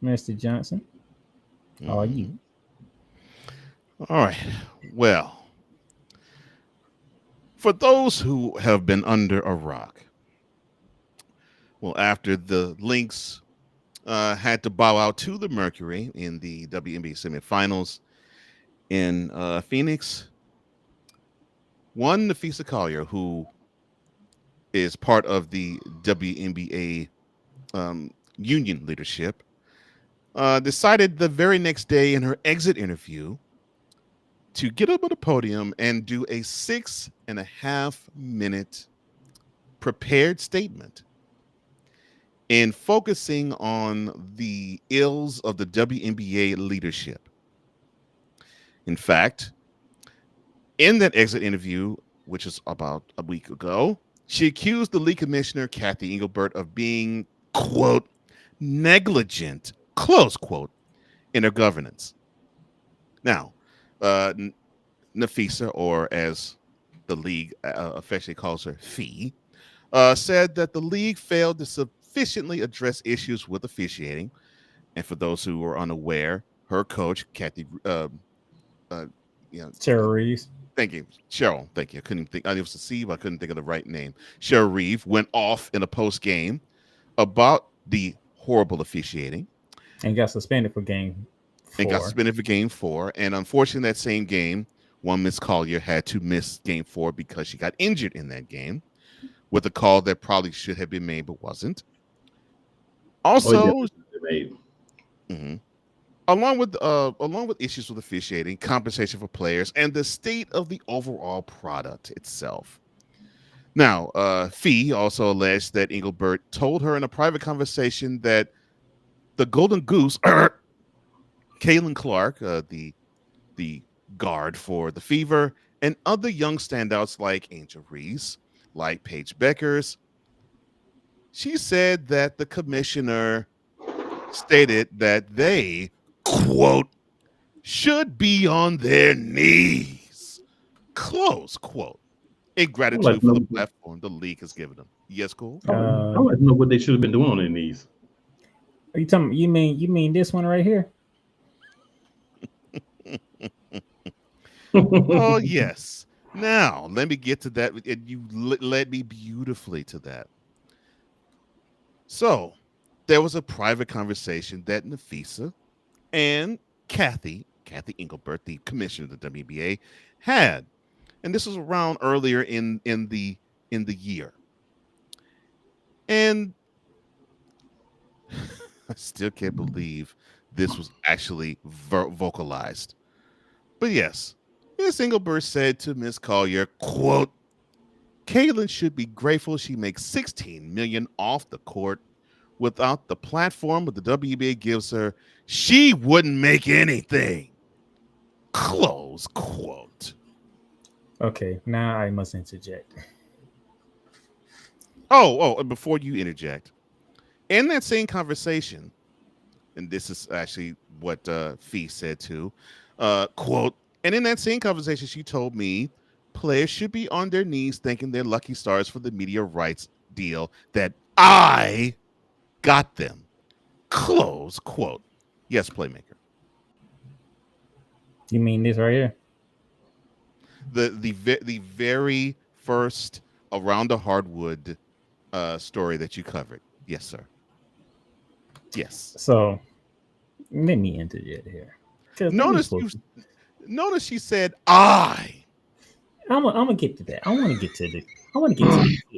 Mr. Johnson, how are you? All right. Well, for those who have been under a rock, well, after the Lynx had to bow out to the Mercury in the WNBA semifinals in Phoenix, one Nafisa Collier, who is part of the WNBA union leadership, decided the very next day in her exit interview to get up on the podium and do a 6.5-minute prepared statement in focusing on the ills of the WNBA leadership. In fact, in that exit interview, which is about a week ago, she accused the league commissioner, Kathy Engelbert, of being, quote, negligent, close quote, in her governance. Now, Nafisa, or as the league affectionately calls her, Fee, said that the league failed to sufficiently address issues with officiating. And for those who are unaware, her coach, Kathy, Cheryl Reeves. Thank you, Cheryl. Thank you. I couldn't think. I was a C, but I couldn't think of the right name. Cheryl Reeve went off in a post game about the horrible officiating and got suspended for game 4. And unfortunately, that same game, one Miss Collier had to miss game 4 because she got injured in that game with a call that probably should have been made but wasn't. Also, along with issues with officiating, compensation for players, and the state of the overall product itself. Now, Fee also alleged that Engelbert told her in a private conversation that the Golden Goose, Kaylin Clark, the guard for the Fever, and other young standouts like Angel Reese, like Paige Beckers, she said that the commissioner stated that they, quote, should be on their knees, close quote, in gratitude for the platform the league has given them. Yes, Cole? I like to know what they should have been doing on their knees. Are you talking? You mean this one right here? Oh, yes. Now, let me get to that. And you led me beautifully to that. So, there was a private conversation that Nafisa and Kathy Engelbert, the commissioner of the WNBA, had. And this was around earlier in the year. And I still can't believe this was actually vocalized. But yes, Miss Engelbert said to Miss Collier, quote, Kaylin should be grateful she makes $16 million off the court. Without the platform that the WNBA gives her, she wouldn't make anything. Close quote. Okay, now I must interject. Oh, and before you interject, in that same conversation, and this is actually what Fee said too, quote, and in that same conversation, she told me players should be on their knees thanking their lucky stars for the media rights deal that I got them. Close quote. Yes, Playmaker. You mean this right here? The very first Around the Hardwood story that you covered. Yes, sir. Yes. So let me interject here. Notice she said I'm gonna get to that. I want to get to the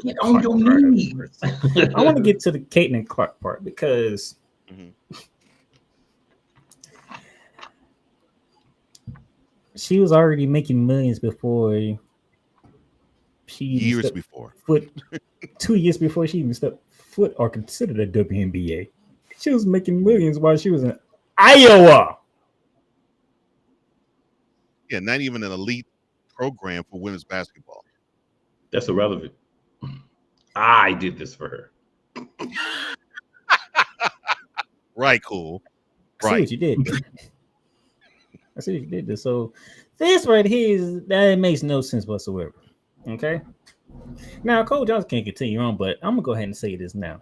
get on your knees. I want to get to the Caitlin Clark part because she was already making millions before she 2 years before she even stepped foot or considered a WNBA. She was making millions while she was in Iowa. Yeah, not even an elite program for women's basketball. That's irrelevant. I did this for her. Right, cool. I see what you did. I see what you did. So this right here that makes no sense whatsoever. Okay. Now Cole Johnson can't continue on, but I'm gonna go ahead and say this now.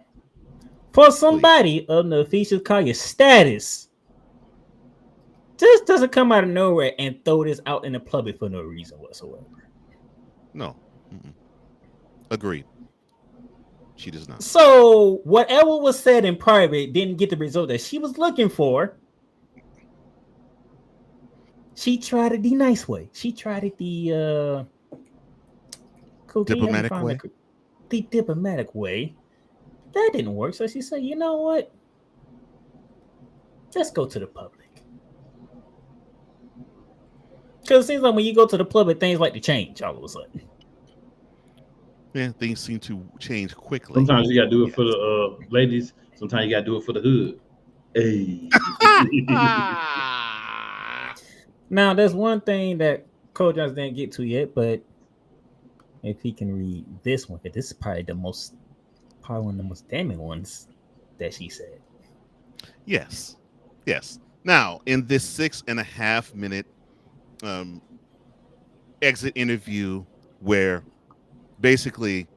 For somebody of the official Collier status, this doesn't come out of nowhere and throw this out in the public for no reason whatsoever. No. Agreed. She does not. So whatever was said in private didn't get the result that she was looking for. She tried it the nice way. She tried it the diplomatic way. The diplomatic way. That didn't work. So she said, you know what? Just go to the public. Because it seems like when you go to the public, things like to change all of a sudden. Yeah, things seem to change quickly. Sometimes you got to do it for the ladies. Sometimes you got to do it for the hood. Hey. Now, there's one thing that Coach Johnson didn't get to yet, but if he can read this one, because this is probably one of the most damning ones that she said. Yes. Now, in this 6.5 minute exit interview where basically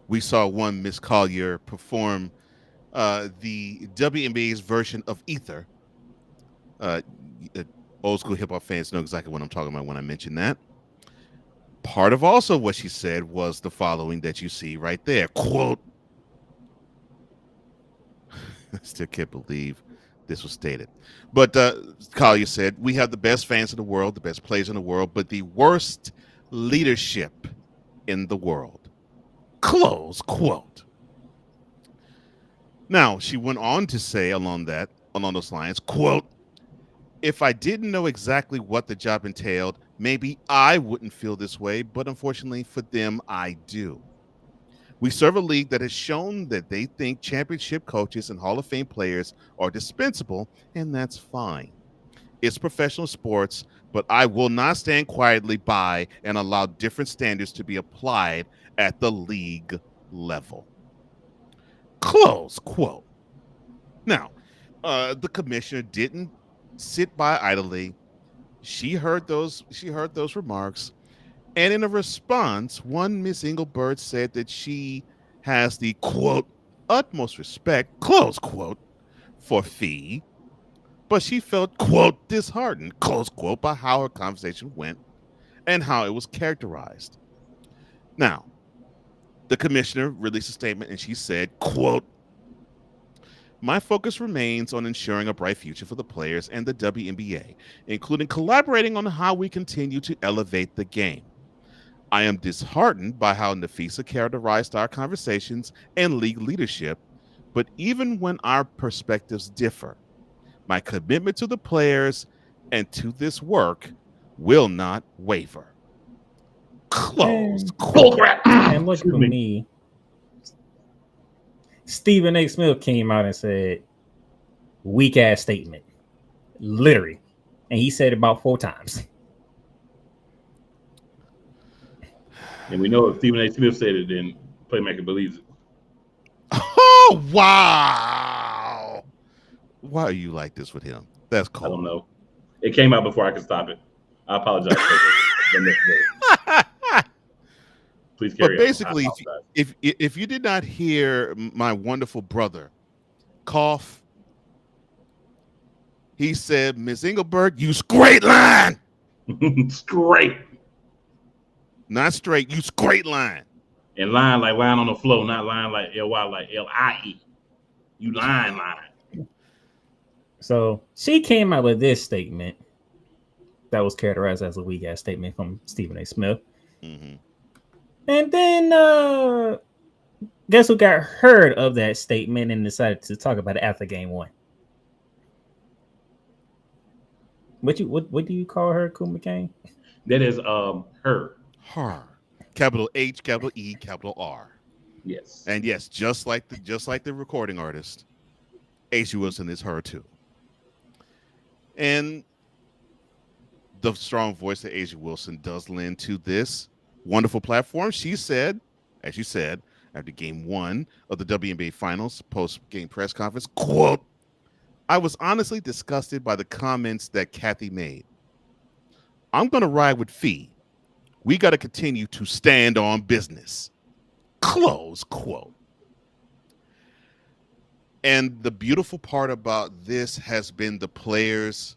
we saw one Miss Collier perform the WNBA's version of Ether. Old school hip hop fans know exactly what I'm talking about when I mention that. Part of also what she said was the following that you see right there. Quote, I still can't believe this was stated. But Collier said, we have the best fans in the world, the best players in the world, but the worst leadership in the world. Close quote. Now, she went on to say along those lines, quote, if I didn't know exactly what the job entailed, maybe I wouldn't feel this way, but unfortunately for them, I do. We serve a league that has shown that they think championship coaches and Hall of Fame players are dispensable, and that's fine. It's professional sports, but I will not stand quietly by and allow different standards to be applied at the league level. Close quote. Now, the commissioner didn't sit by idly. She heard those remarks. And in a response, one Miss Engelbert said that she has the, quote, utmost respect, close quote, for Fee, but she felt, quote, disheartened, close quote, by how her conversation went and how it was characterized. Now, the commissioner released a statement and she said, quote, my focus remains on ensuring a bright future for the players and the WNBA, including collaborating on how we continue to elevate the game. I am disheartened by how Nafisa characterized our conversations and league leadership, but even when our perspectives differ, my commitment to the players and to this work will not waver. Close. And look for me. Stephen A. Smith came out and said, weak ass statement. Literally. And he said it about 4 times. And we know if Stephen A. Smith said it, then Playmaker believes it. Oh, wow. Why are you like this with him? That's cool. I don't know. It came out before I could stop it. I apologize. Please carry on. But basically, if you did not hear my wonderful brother cough, he said, Miss Engelbert, you straight line. Straight. Not straight, you straight line. And line like line on the floor, not line like L-Y, like L-I-E. You line. So she came out with this statement that was characterized as a weak ass statement from Stephen A. Smith. Mm-hmm. And then guess who got heard of that statement and decided to talk about it after game 1? What do you call her, Cool McCain? That is her. Her. Capital H, capital E, capital R. Yes. And yes, just like the recording artist, A'ja Wilson is her too. And the strong voice that A'ja Wilson does lend to this wonderful platform. She said, as you said, after game 1 of the WNBA Finals post-game press conference, quote, I was honestly disgusted by the comments that Kathy made. I'm going to ride with Fee. We got to continue to stand on business. Close quote. And the beautiful part about this has been the players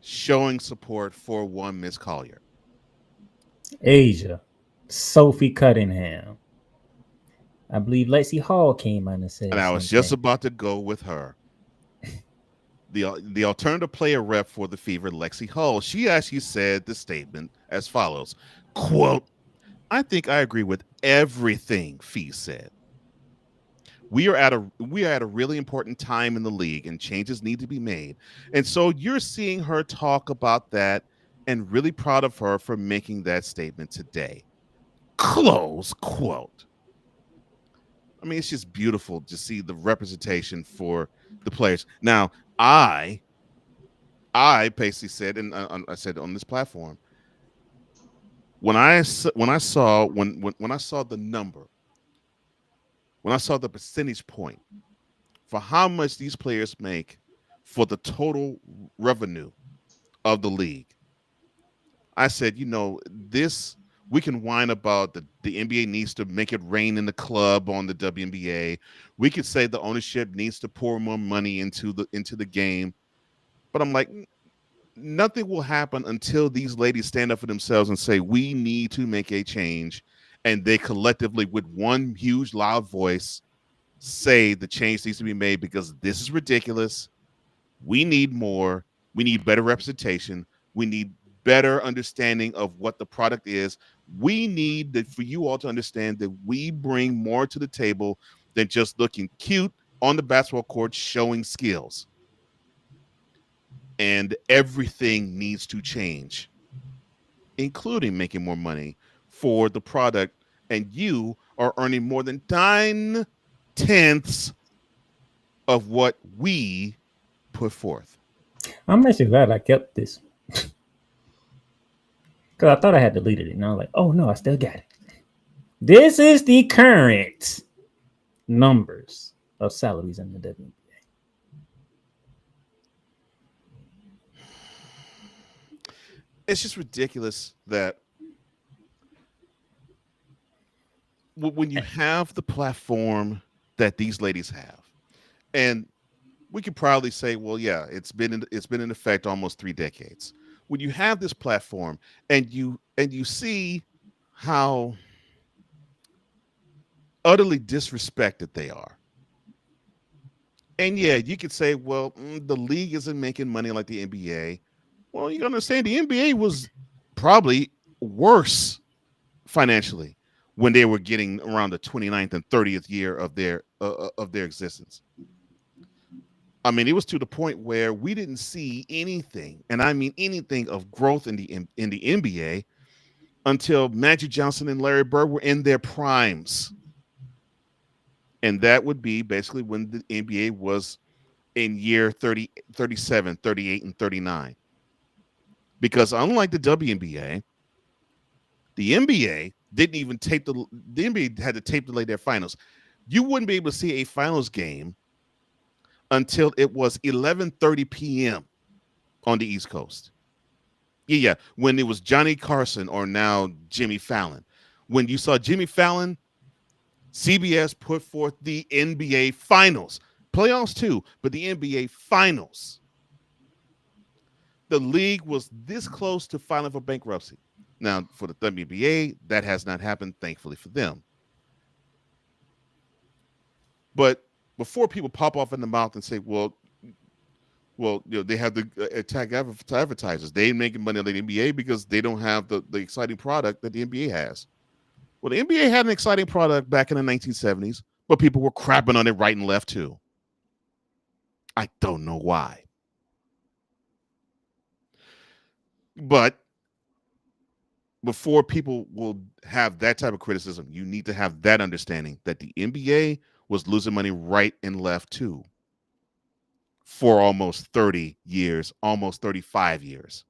showing support for one Miss Collier. A'ja, Sophie Cunningham. I believe Lexi Hall came on and said. And I was just about to go with her. The alternative player rep for the Fever, Lexi Hull, she actually said the statement as follows, quote, I think I agree with everything Fee said. We are at a really important time in the league and changes need to be made. And so you're seeing her talk about that and really proud of her for making that statement today. Close quote. I mean, it's just beautiful to see the representation for the players. Now, I basically said, and I said on this platform, when I saw the number, when I saw the percentage point for how much these players make for the total revenue of the league, I said, you know, this We can whine about the NBA needs to make it rain in the club on the WNBA. We could say the ownership needs to pour more money into the game. But I'm like, nothing will happen until these ladies stand up for themselves and say, we need to make a change. And they collectively, with one huge loud voice, say the change needs to be made because this is ridiculous. We need more. We need better representation. We need better understanding of what the product is. We need for you all to understand that we bring more to the table than just looking cute on the basketball court showing skills. And everything needs to change, including making more money for the product. And you are earning more than 9/10 of what we put forth. I'm actually glad I kept this. Because I thought I had deleted it. And I was like, oh no, I still got it. This is the current numbers of salaries in the WNBA. It's just ridiculous that when you have the platform that these ladies have, and we could probably say, well, yeah, it's been in effect almost 3 decades. When you have this platform and you see how utterly disrespected they are, and yeah, you could say, well, the league isn't making money like the NBA. Well, you understand the NBA was probably worse financially when they were getting around the 29th and 30th year of their existence. I mean, it was to the point where we didn't see anything, and I mean anything of growth in the NBA until Magic Johnson and Larry Bird were in their primes. And that would be basically when the NBA was in year 30, 37, 38, and 39. Because unlike the WNBA, the NBA didn't even tape the NBA had to tape delay their finals. You wouldn't be able to see a finals game until it was 11:30 p.m. on the East Coast. Yeah, when it was Johnny Carson or now Jimmy Fallon. When you saw Jimmy Fallon, CBS put forth the NBA Finals. Playoffs too, but the NBA Finals. The league was this close to filing for bankruptcy. Now, for the WNBA, that has not happened, thankfully for them. But before people pop off in the mouth and say, well, they have to attack advertisers. They ain't making money on the NBA because they don't have the exciting product that the NBA has. Well, the NBA had an exciting product back in the 1970s, but people were crapping on it right and left too. I don't know why. But before people will have that type of criticism, you need to have that understanding that the NBA was losing money right and left too for almost 30 years, almost 35 years.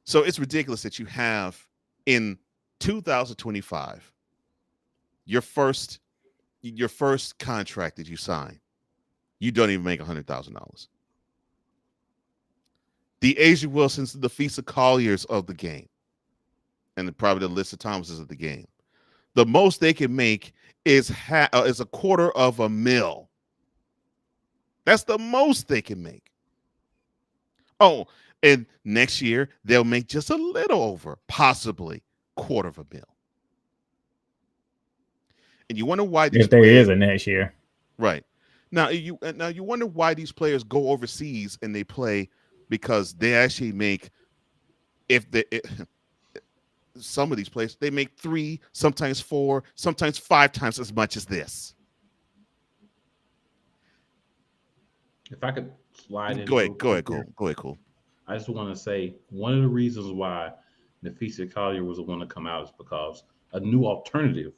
So it's ridiculous that you have in 2025, your first contract that you sign, you don't even make $100,000. The Asia Wilsons, the Fisa Colliers of the game, and probably the Alyssa Thomases of the game, the most they can make is $250,000. That's the most they can make. Oh, and next year they'll make just a little over, possibly $250,000. And you wonder why these if there is a next year, right? Now you wonder why these players go overseas and they play, because they actually make, some of these players, they make 3, sometimes 4, sometimes 5 times as much as this. If I could slide in. Go ahead, cool. I just want to say one of the reasons why Nafisa Collier was the one to come out is because a new alternative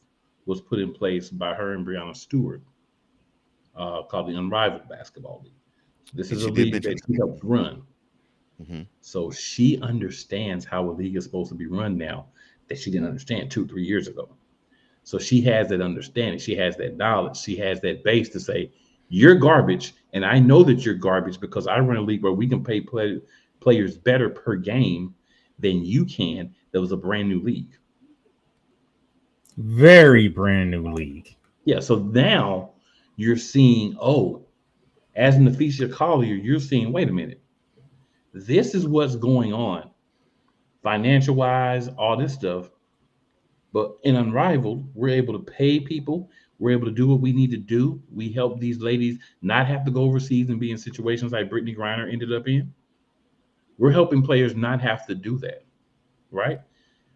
was put in place by her and Breanna Stewart, called the Unrivaled Basketball League. This is a league that she helped run. Mm-hmm. So she understands how a league is supposed to be run now that she didn't understand 2-3 years ago. So she has that understanding. She has that knowledge. She has that base to say, you're garbage, and I know that you're garbage because I run a league where we can pay players better per game than you can. that was a brand new league. Very brand new league. Yeah, so now you're seeing, as Nafisa Collier, you're seeing, wait a minute, this is what's going on, financial wise, all this stuff. But in Unrivaled, we're able to pay people. We're able to do what we need to do. We help these ladies not have to go overseas and be in situations like Brittany Griner ended up in. We're helping players not have to do that, right?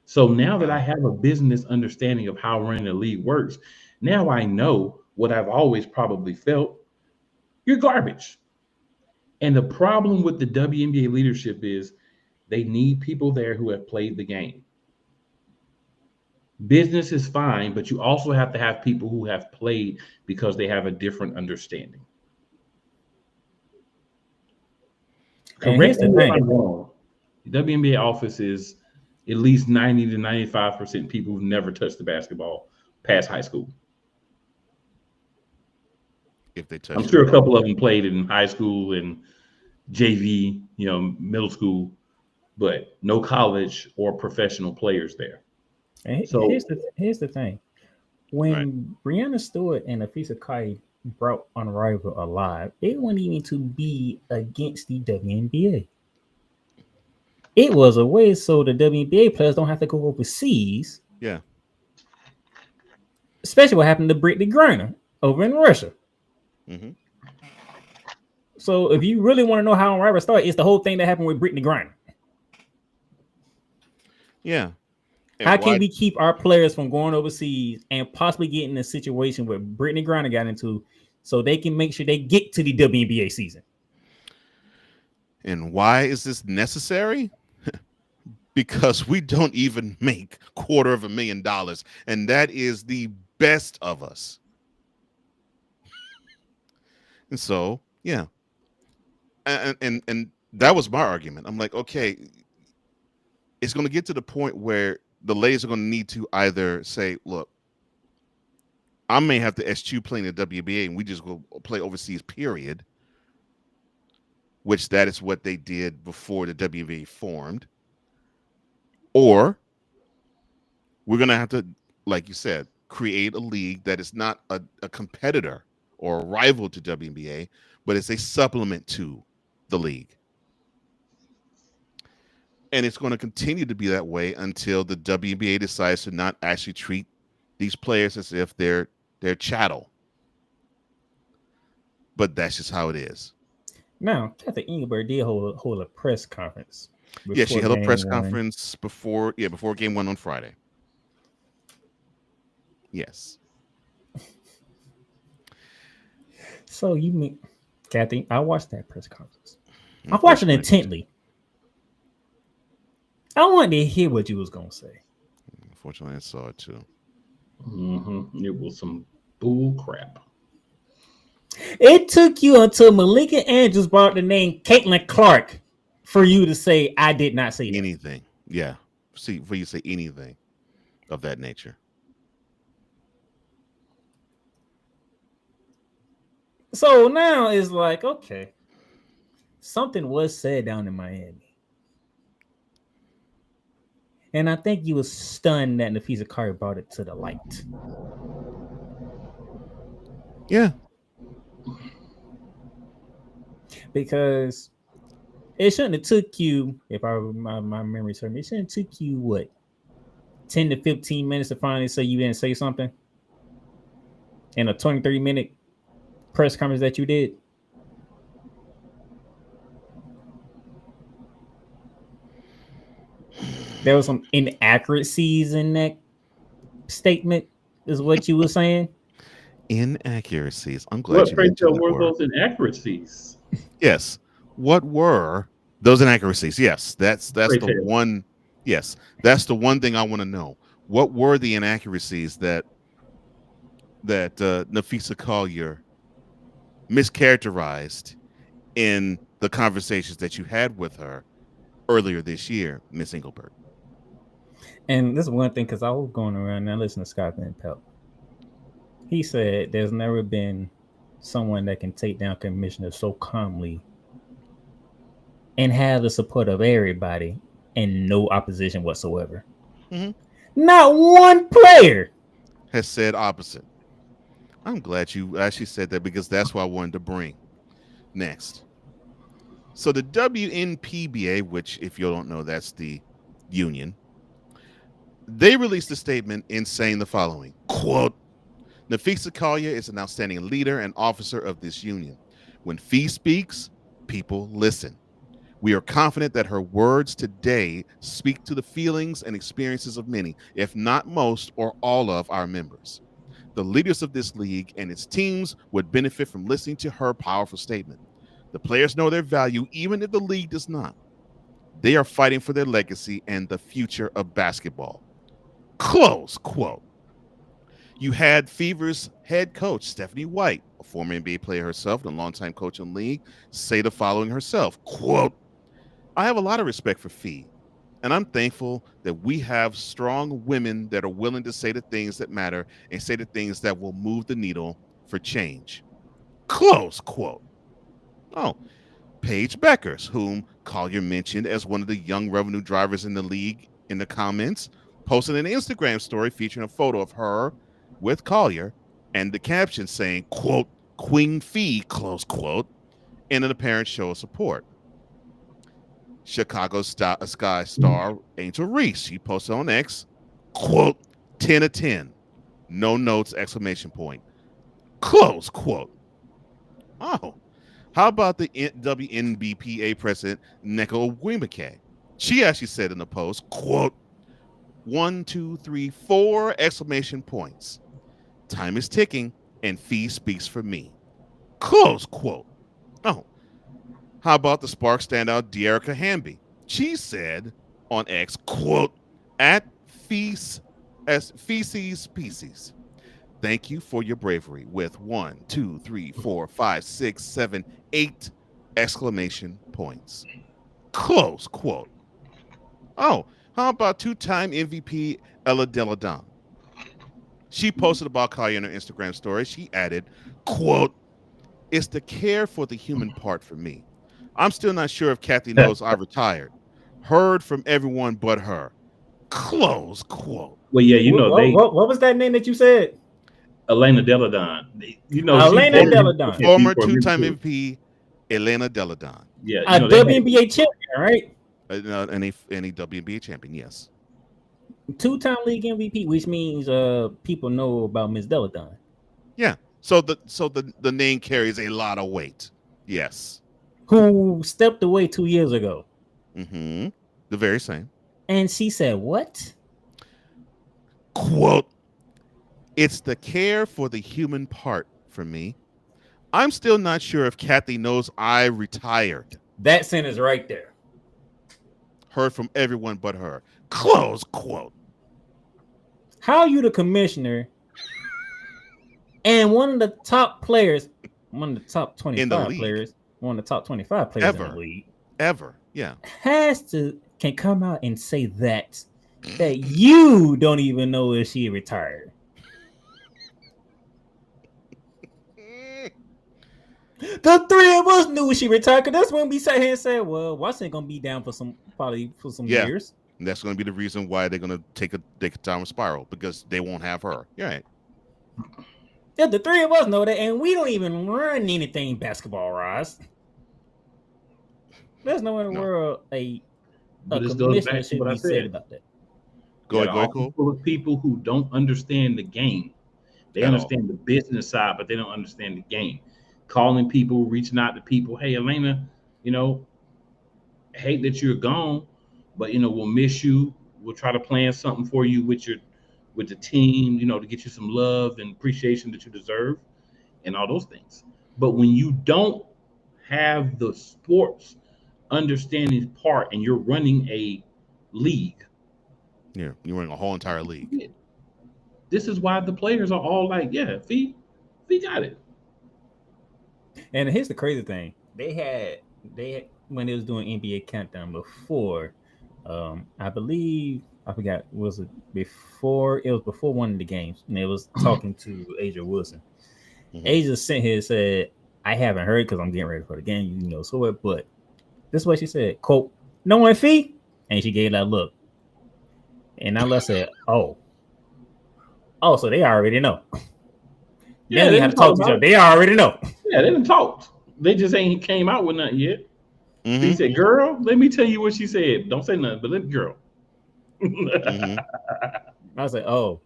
So now that I have a business understanding of how running a league works, now I know what I've always probably felt. You're garbage. And the problem with the WNBA leadership is they need people there who have played the game. Business is fine, but you also have to have people who have played because they have a different understanding. Correct me if I'm wrong. The WNBA office is at least 90 to 95% people who've never touched the basketball past high school. If they touch, I'm sure a couple of them played in high school and JV, middle school, but no college or professional players there. And So here's the thing. When Breanna Stewart and Nafisa Kai brought Unrivaled alive, it wasn't even to be against the WNBA. It was a way so the WNBA players don't have to go overseas. Yeah. Especially what happened to Brittany Griner over in Russia. Mm-hmm. So if you really want to know how Unrivaled started, it's the whole thing that happened with Brittany Griner. Yeah. And how can we keep our players from going overseas and possibly getting in a situation where Brittany Griner got into so they can make sure they get to the WNBA season? And why is this necessary? Because we don't even make $250,000, and that is the best of us. And so, yeah. And that was my argument. I'm like, okay, it's going to get to the point where the ladies are going to need to either say, look, I may have to eschew playing the WNBA and we just go play overseas, period. Which that is what they did before the WNBA formed. Or we're going to have to, like you said, create a league that is not a competitor or a rival to WNBA, but it's a supplement to the league. And it's going to continue to be that way until the WNBA decides to not actually treat these players as if they're chattel. But that's just how it is. Now, Kathy Engelberg did hold a press conference. Yeah, she held a press conference before game 1 on Friday. Yes. So you mean, Kathy, I watched that press conference. I watched it intently. I wanted to hear what you was going to say. Unfortunately, I saw it too. Mm-hmm. It was some bull crap. It took you until Malika Andrews brought the name Caitlin Clark for you to say, I did not say anything. Yeah. See, for you to say anything of that nature. So now it's like, okay, something was said down in Miami. And I think you was stunned that Nafisa Carter brought it to the light. Yeah. Because it shouldn't have took you, if my memory serves me, it shouldn't have took you, what, 10 to 15 minutes to finally say you didn't say something in a 23-minute press conference that you did. There was some inaccuracies in that statement, is what you were saying. Inaccuracies. I'm glad what you mentioned that were word. those inaccuracies? Yes. What were those inaccuracies? Yes, that's the one. Yes, that's the one thing I want to know. What were the inaccuracies that Nafisa Collier mischaracterized in the conversations that you had with her earlier this year, Miss Engelberg? And this is one thing, because I was going around and listening to Scott Van Pelt. He said there's never been someone that can take down commissioners so calmly and have the support of everybody and no opposition whatsoever. Mhm. Not one player has said opposite. I'm glad you actually said that because that's what I wanted to bring next. So the WNPBA, which if you don't know, that's the union, they released a statement in saying the following, quote, Nafisa Collier is an outstanding leader and officer of this union. When Fee speaks, people listen. We are confident that her words today speak to the feelings and experiences of many, if not most or all of our members. The leaders of this league and its teams would benefit from listening to her powerful statement. The players know their value, even if the league does not. They are fighting for their legacy and the future of basketball. Close quote. You had Fever's head coach, Stephanie White, a former NBA player herself and a longtime coach in the league, say the following herself, quote, I have a lot of respect for Fee, and I'm thankful that we have strong women that are willing to say the things that matter and say the things that will move the needle for change. Close quote. Oh, Paige Beckers, whom Collier mentioned as one of the young revenue drivers in the league in the comments, posted an Instagram story featuring a photo of her with Collier and the caption saying, quote, Queen Fee, close quote, in an apparent show of support. Chicago Sky star Angel Reese, she posted on X, quote, 10 of 10, no notes, exclamation point, close quote. Oh, how about the WNBPA president, Neko Wimike? She actually said in the post, quote, 1, 2, 3, 4 exclamation points. Time is ticking and Fee speaks for me. Close quote. Oh, how about the Spark standout, De'Erica Hamby? She said on X, quote, at Feces Species. Thank you for your bravery with 1, 2, 3, 4, 5, 6, 7, 8 exclamation points. Close quote. Oh, how about two-time MVP Ella Deladon? She posted about Collier in her Instagram story. She added, quote, it's the care for the human part for me. I'm still not sure if Kathy knows I retired. Heard from everyone but her. Close quote. Well, yeah, you know, what was that name that you said? Elena Deladon. You know, Elena Deladon. Former two-time MVP Elena Deladon. Yeah, a WNBA champion, right? Any WNBA champion, yes. Two-time league MVP, which means people know about Miss Deladon. Yeah. So the name carries a lot of weight. Yes. Who stepped away 2 years ago. Mm-hmm. The very same. And she said, what? Quote, it's the care for the human part for me. I'm still not sure if Kathy knows I retired. That sentence right there. Heard from everyone but her. Close quote. How are you the commissioner and one of the top players, one of the top 25 players, one of the top 25 players in the league. Ever. Yeah. Can come out and say that you don't even know if she retired. The three of us knew she retired, because that's when we sat here and said, well, Watson gonna be down for some years. And that's gonna be the reason why they're gonna take a down spiral, because they won't have her. You're right. Yeah, the three of us know that, and we don't even run anything basketball-wise. There's no in the world a commissioner should be said about that. Go ahead, Cole. Full of people who don't understand the game. They understand the business side, but they don't understand the game. Calling people, reaching out to people. Hey, Elena, you know, hate that you're gone, but you know, we'll miss you. We'll try to plan something for you with the team, you know, to get you some love and appreciation that you deserve and all those things. But when you don't have the sports understanding part and you're running a league. Yeah, you're running a whole entire league. This is why the players are all like, yeah, Fee got it. And here's the crazy thing. They had when they was doing NBA countdown before, I believe, I forgot, was it before one of the games, and they was talking to Asia Wilson. Mm-hmm. Asia sent here and said, I haven't heard because I'm getting ready for the game, you know, so what, but this is what she said, quote, knowing Fee, and she gave that look. And I said, "Oh, so they already know." Yeah, they they have didn't to talk talk to each about other. They already know. Yeah, they didn't talk. They just ain't came out with nothing yet. Mm-hmm. He said, "Girl, let me tell you what she said. Don't say nothing, but let me, girl." Mm-hmm. I said, "Oh,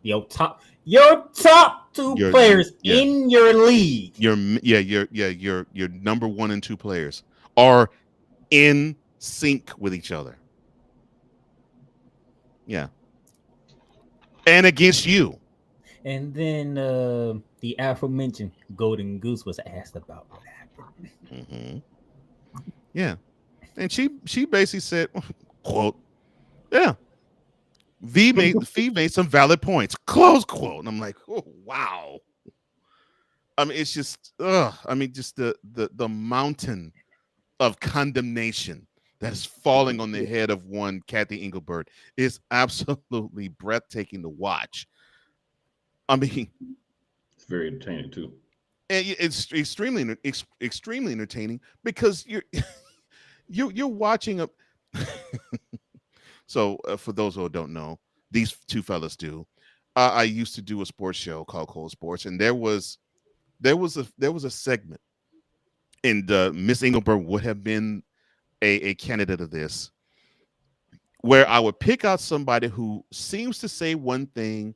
your top two players in your league. Your number 1 and 2 players are in sync with each other. Yeah. And against you." And then the aforementioned Golden Goose was asked about what happened. Mm-hmm. Yeah. And she basically said, quote, "Yeah, V made some valid points," close quote. And I'm like, oh, wow. I mean, it's just, just the mountain of condemnation that is falling on the head of one Kathy Engelbert is absolutely breathtaking to watch. I mean, it's very entertaining too. And it's extremely entertaining because you're watching a. So for those who don't know, these two fellas do. I used to do a sports show called Cold Sports, and there was a segment, and Miss Engelbert would have been a candidate of this, where I would pick out somebody who seems to say one thing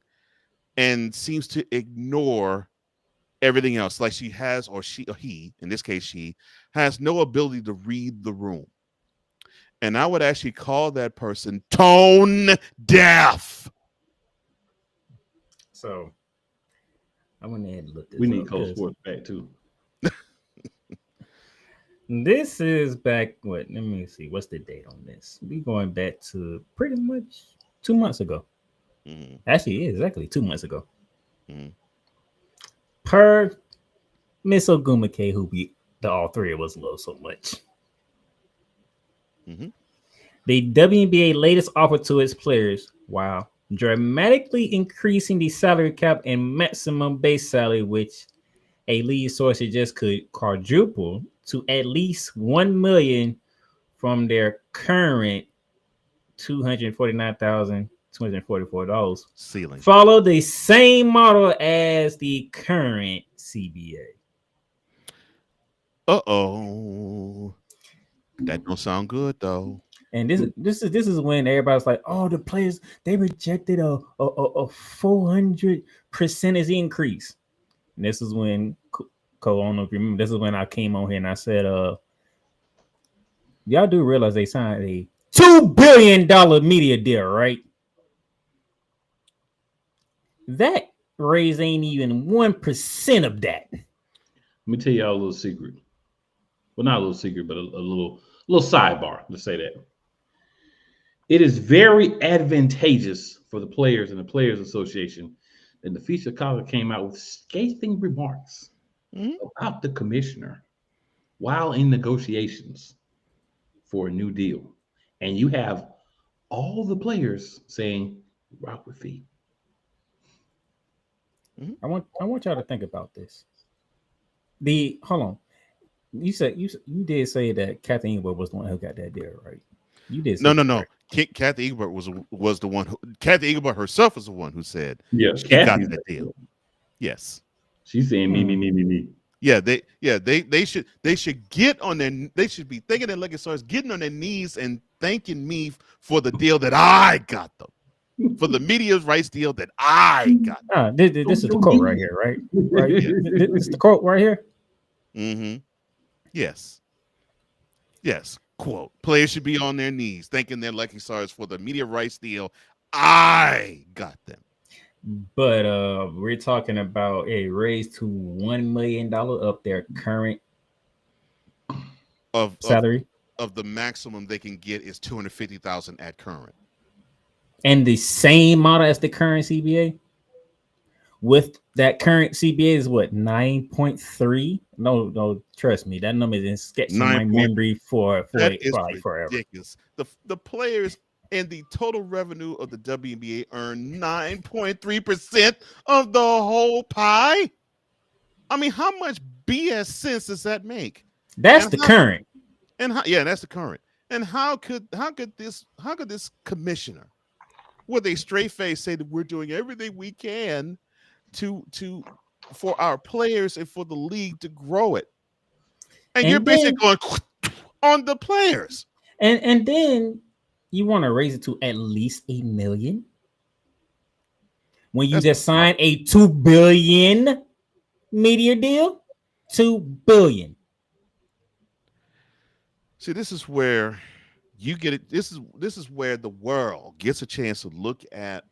and seems to ignore everything else, like she has, or he, in this case, she has no ability to read the room. And I would actually call that person tone deaf. So I went ahead and looked this We need up, Cold Sports back too. This is back, what? Let me see. What's the date on this? We going back to pretty much 2 months ago. Mm-hmm. Actually, exactly 2 months ago. Mm-hmm. Per Miss Ogumake, who we all three of us love so much. Mm-hmm. The WNBA latest offer to its players, while dramatically increasing the salary cap and maximum base salary, which a lead source just could quadruple to at least $1 million from their current $249,244 ceiling. Follow the same model as the current CBA. Uh-oh. That don't sound good though. And this is when everybody's like, "Oh, the players, they rejected a 400% increase." And this is when Cole, I don't know if you remember, this is when I came on here and I said, y'all do realize they signed a $2 billion media deal, right? That raise ain't even 1% of that. Let me tell y'all a little secret. Well, not a little secret, but a little sidebar. Let's say that. It is very advantageous for the players and the Players Association that the Fee Chicago came out with scathing remarks about the commissioner while in negotiations for a new deal. And you have all the players saying, rock with Fee. I want y'all to think about this. Hold on. You said you did say that Kathy Engelbert was the one who got that deal, right? You did. No. Right? Kathy Engelbert was the one. Kathy Engelbert herself was the one who said, "Yeah, she got that deal." Yes, she's saying me. Yeah, they should get on their. They should be thinking their legislators getting on their knees and thanking me for the deal that I got them, for the media rights deal that I got. This is the quote right here, right? Right. Yeah. This is the quote right here. Mm-hmm. Yes. Quote, players should be on their knees thanking their legislators for the media rights deal I got them. But we're talking about a raise to $1 million up their current salary. Of the maximum they can get is $250,000 at current. And the same model as the current CBA? With that current CBA is what, 9.3? No, trust me, that number is sketched in my memory for like forever. Ridiculous. The players and the total revenue of the WNBA earn 9.3% of the whole pie. I mean, how much BS sense does that make? That's the current. That's the current. And how could this commissioner, with a straight face, say that we're doing everything we can to for our players and for the league to grow it, and you're basically going on the players, and then you want to raise it to at least $8 million when you just signed a $2 billion media deal. $2 billion. See, this is where you get it. This is where the world gets a chance to look at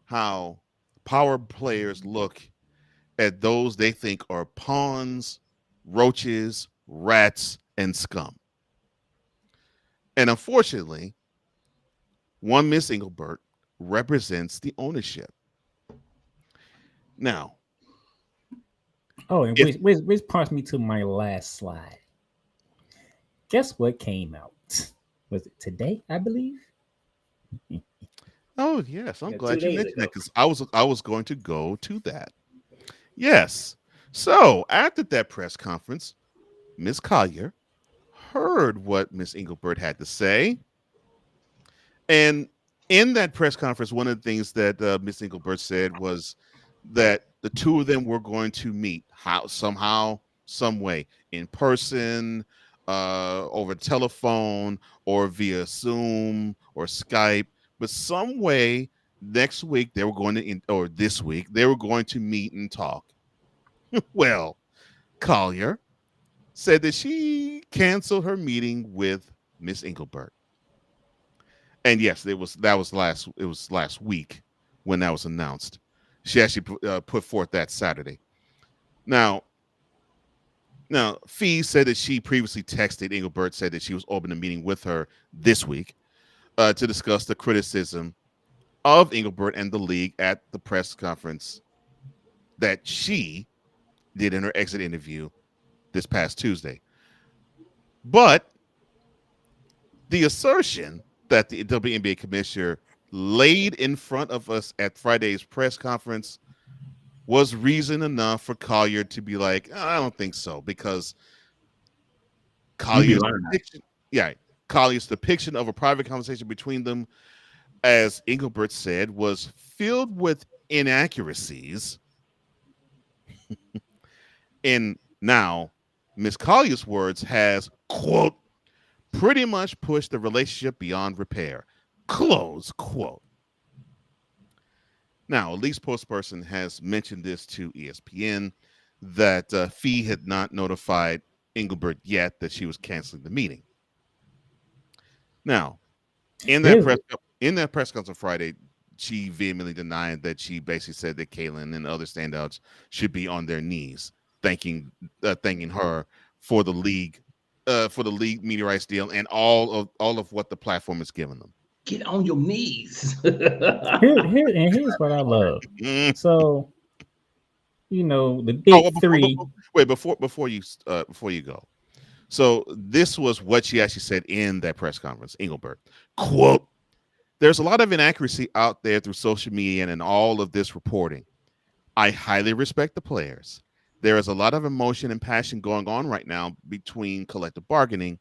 how power players look at those they think are pawns, roaches, rats, and scum. And unfortunately, one Miss Engelbert represents the ownership. Now, and which points me to my last slide. Guess what came out? Was it today, I believe? Oh, yes. I'm glad you mentioned that, because I was going to go to that. Yes. So after that press conference, Miss Collier heard what Miss Engelbert had to say. And in that press conference, one of the things that Miss Engelbert said was that the two of them were going to meet somehow, some way, in person, over telephone, or via Zoom or Skype, but some way next week they were going to, or this week, they were going to meet and talk. Well, Collier said that she canceled her meeting with Miss Engelbert. And yes, it was last week when that was announced. She actually put forth that Saturday. Now, Fee said that she previously texted Engelbert, said that she was open to meeting with her this week to discuss the criticism of Engelbert and the league at the press conference that she did in her exit interview this past Tuesday. But the assertion that the WNBA commissioner laid in front of us at Friday's press conference was reason enough for Collier to be like, I don't think so, because Collier's depiction of a private conversation between them, as Engelbert said, was filled with inaccuracies. And now, Miss Collier's words has, quote, pretty much pushed the relationship beyond repair, close quote. Now, a least spokesperson has mentioned this to ESPN, that Fee had not notified Engelbert yet that she was canceling the meeting. Now, in that press conference on Friday, she vehemently denied that. She basically said that Kaylin and other standouts should be on their knees, thanking her for the league media rights deal and all of what the platform has given them. Get on your knees. Here's what I love. So, the big three. Wait, before you go. So this was what she actually said in that press conference. Engelbert, quote, there's a lot of inaccuracy out there through social media and all of this reporting. I highly respect the players. There is a lot of emotion and passion going on right now between collective bargaining,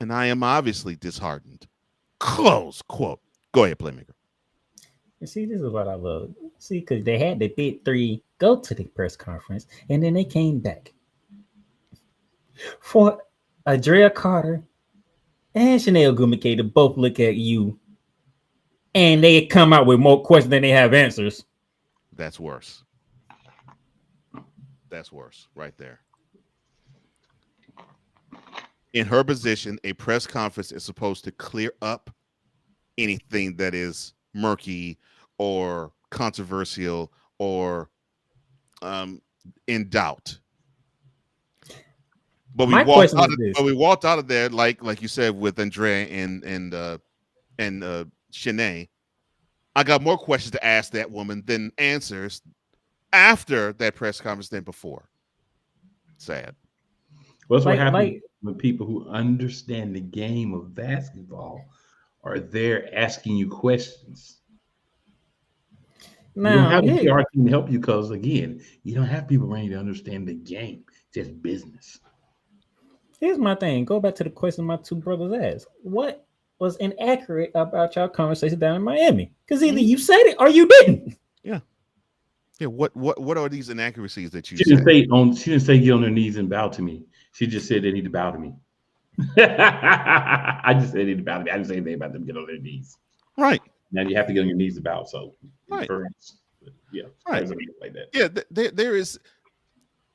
and I am obviously disheartened. Close quote. Go ahead, Playmaker. You see, this is what I love. See, because they had the big three go to the press conference, and then they came back. For Adria Carter and Chanel Gumike to both look at you, and they come out with more questions than they have answers. That's worse. That's worse right there. In her position, a press conference is supposed to clear up anything that is murky or controversial or in doubt. But we walked out of there like you said with Andrea and Shanae. I got more questions to ask that woman than answers after that press conference than before. Sad. Well, that's what happens when people who understand the game of basketball are there asking you questions. Now, you don't have a PR team to help you because, again, you don't have people ready to understand the game. It's just business. Here's my thing. Go back to the question my two brothers asked. What was inaccurate about y'all conversation down in Miami? Because either you said it or you didn't. Yeah. Yeah. What are these inaccuracies that you She said? She didn't say get on her knees and bow to me. She just said they need to bow to me. I just said they need to bow to me. I didn't say anything about them get on their knees. Right. Now you have to get on your knees to bow. So right. Yeah. Right. Like that. Yeah. There is.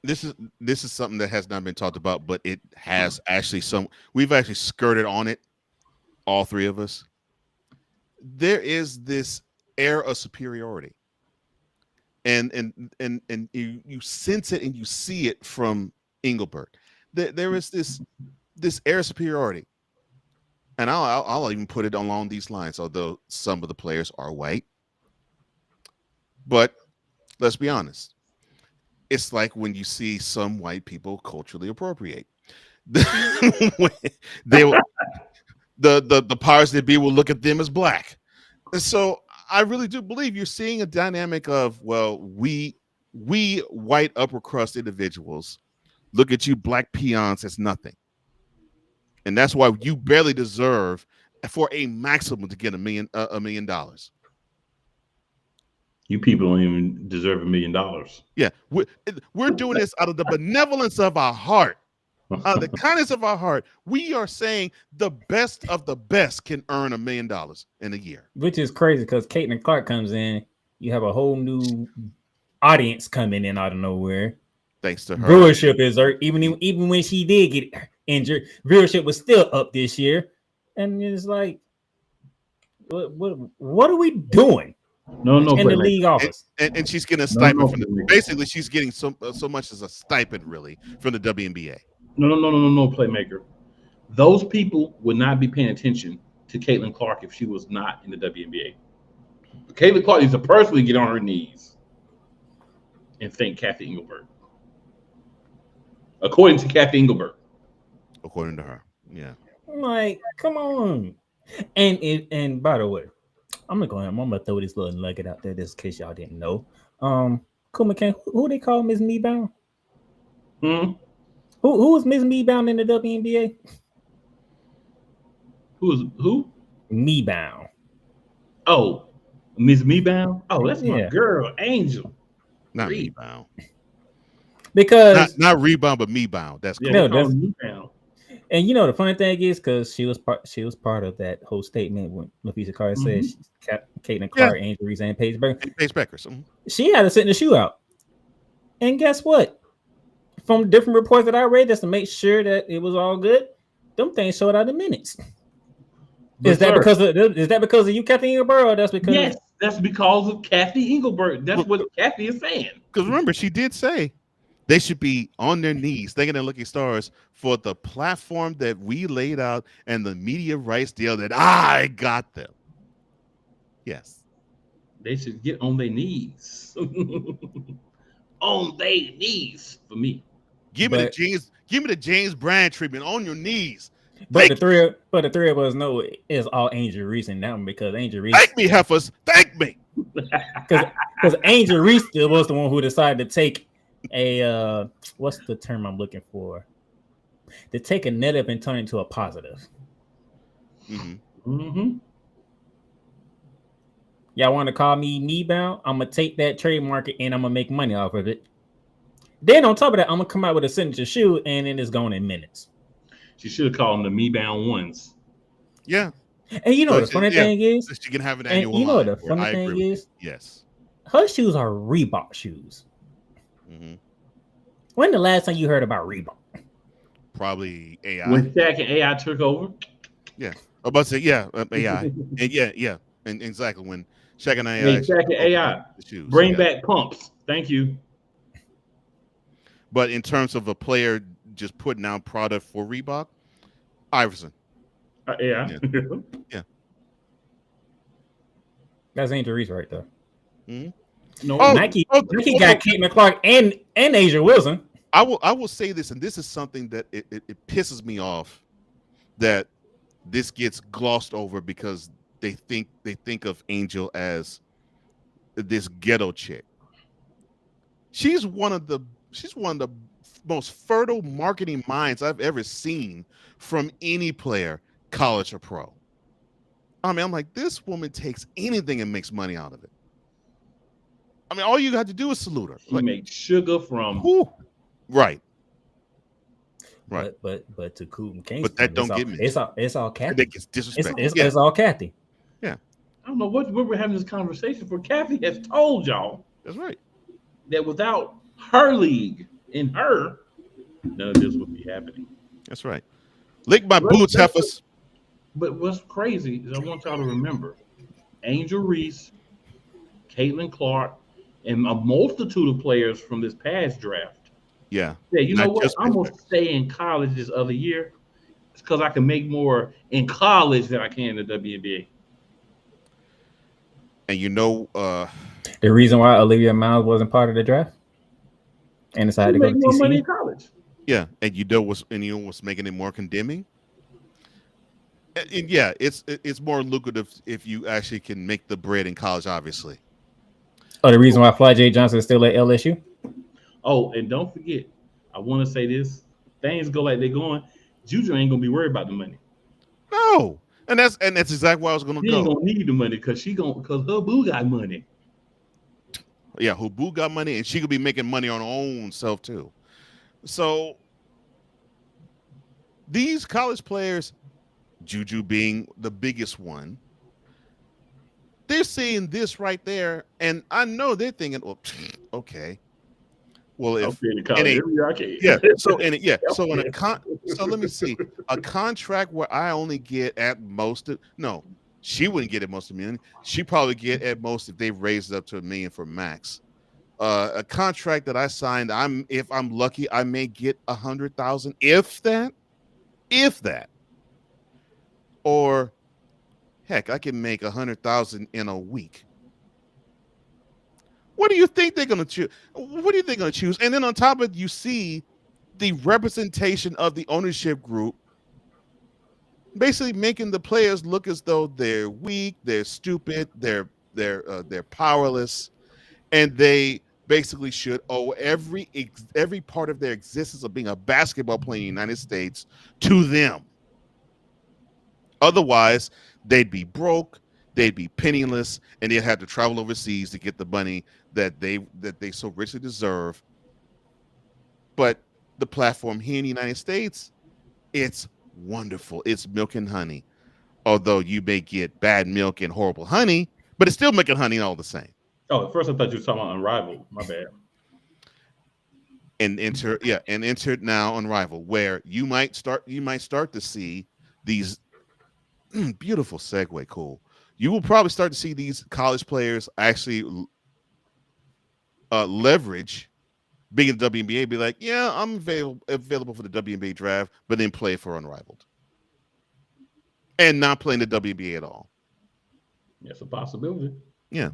This is something that has not been talked about, but it has actually we've actually skirted on it, all three of us. There is this air of superiority, and you sense it and you see it from Engelbert. There is this air of superiority, and I'll even put it along these lines. Although some of the players are white, but let's be honest. It's like when you see some white people culturally appropriate. The powers that be will look at them as black. And so I really do believe you're seeing a dynamic of, well, we white upper crust individuals look at you black peons as nothing. And that's why you barely deserve for a maximum to get $1 million. You people don't even deserve $1 million. Yeah, we're doing this out of the benevolence of our heart, out of the kindness of our heart. We are saying the best of the best can earn $1 million in a year, which is crazy because Caitlin Clark comes in. You have a whole new audience coming in out of nowhere. Thanks to her, viewership is even when she did get injured, viewership was still up this year, and it's like, what are we doing? No, in the league office, and she's getting a stipend from the. Basically, she's getting so much as a stipend, really, from the WNBA. No, playmaker. Those people would not be paying attention to Caitlin Clark if she was not in the WNBA. Caitlin Clark needs to personally get on her knees and thank Kathy Engelbert. According to Kathy Engelbert. According to her, yeah. Like, come on. And by the way, I'm gonna throw this little nugget out there just in case y'all didn't know. Cool McCain, who they call Miss Mebound? Who was Miss Mebound in the WNBA? Who? Mebound. Oh, Miss Mebound? Oh, that's my girl, Angel. Not Mebound. Because not rebound, but Mebound. That's cool. No, that's Mebound. And you know the funny thing is because she was part of that whole statement when LaFisha Carter said Caitlin Clark, injuries, and Paige Beckers. She had to sit in the shootout. And guess what? From different reports that I read, just to make sure that it was all good, them things showed out in minutes. Is that because of you, Kathy Engelbert, or that's because? Yes, that's because of Kathy Engelbert. That's what Kathy is saying. Because remember, she did say they should be on their knees, thanking their lucky stars for the platform that we laid out and the media rights deal that I got them. Yes. They should get on their knees. On their knees for me. Give me the James Brand treatment on your knees. But the three of us know it's all Angel Reese and now because Angel Reese. Thank me, heifers. Thank me. Because Angel Reese was the one who decided to take a what's the term I'm looking for? To take a negative and turn it into a positive. Y'all want to call me Mebound? I'm gonna take that trademark and I'm gonna make money off of it. Then on top of that, I'm gonna come out with a signature shoe and then it's going in minutes. She should have called them the Mebound ones. Yeah. And you know the funny thing is, she can have an annual. You know what the funny thing is? Yes. Her shoes are Reebok shoes. When the last time you heard about Reebok? Probably AI. When Shaq and AI took over. Yeah. I'm about to say AI. And and exactly when Shaq and AI. Shaq and AI. Bring back pumps. Thank you. But in terms of a player just putting out product for Reebok, Iverson. Yeah. That's Angel Reese right there. No, Nike got Caitlin Clark and Asia Wilson. I will say this, and this is something that it pisses me off that this gets glossed over because they think of Angel as this ghetto chick. She's one of the she's one of the most fertile marketing minds I've ever seen from any player, college or pro. I mean, I'm like, this woman takes anything and makes money out of it. I mean, all you got to do is salute her. She makes sugar from right. But to Coop and Kane, but that don't get me. It's all Kathy. It's disrespect. It's all Kathy. Yeah. I don't know what we're having this conversation for. Kathy has told y'all. That's right. That without her league and her, none of this would be happening. That's right. Lick my boots, heifers. But what's crazy is I want y'all to remember Angel Reese, Caitlin Clark, and a multitude of players from this past draft. Yeah. Yeah, you know what? I'm going to stay in college this other year. It's because I can make more in college than I can in the WNBA. And you know, the reason why Olivia Miles wasn't part of the draft and decided to go to more TCU. money in college. Yeah, and you know what's making it more condemning? And yeah, it's more lucrative if you actually can make the bread in college, obviously. Oh, the reason why Fly J Johnson is still at LSU? Oh, and don't forget, I want to say this. Things go like they're going. Juju ain't gonna be worried about the money. No, and that's exactly where I was gonna go. She ain't gonna need the money because her boo got money. Yeah, her boo got money, and she could be making money on her own self too. So these college players, Juju being the biggest one, they're seeing this right there, and I know they're thinking, well, okay. Well, if so in so let me see, a contract where I only get at most she wouldn't get at most $1 million. She probably get at most, if they raised it up to $1 million for max. A contract that I signed, if I'm lucky, I may get 100,000, if that. Or heck, I can make 100,000 in a week. What do you think they're going to choose? What do you think they're going to choose? And then on top of it, you see the representation of the ownership group basically making the players look as though they're weak, they're stupid, they're powerless, and they basically should owe every part of their existence of being a basketball player in the United States to them. Otherwise, they'd be broke, they'd be penniless, and they'd have to travel overseas to get the money that they so richly deserve. But the platform here in the United States, it's wonderful. It's milk and honey. Although you may get bad milk and horrible honey, but it's still milk and honey all the same. Oh, at first I thought you were talking about Unrivaled. My bad. And enter now Unrivaled, where you might start to see these beautiful segue, cool. You will probably start to see these college players actually leverage being in the WNBA, be like, yeah, I'm available for the WNBA draft, but then play for Unrivaled. And not playing the WNBA at all. That's a possibility. Yeah.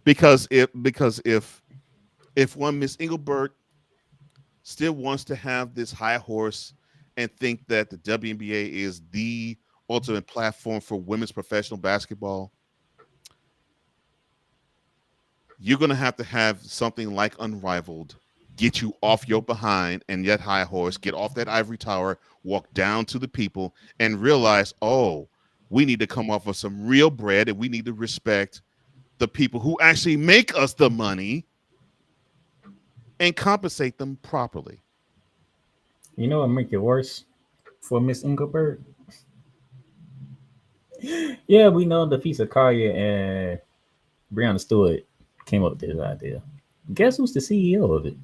Because if one Miss Engelbert still wants to have this high horse and think that the WNBA is the ultimate platform for women's professional basketball, you're going to have something like Unrivaled get you off your behind and yet high horse, get off that ivory tower, walk down to the people and realize, oh, we need to come off of some real bread and we need to respect the people who actually make us the money and compensate them properly. You know what make it worse for Miss Engelbert? Yeah, we know the piece of Collier and Breonna Stewart came up with this idea. Guess who's the CEO of it?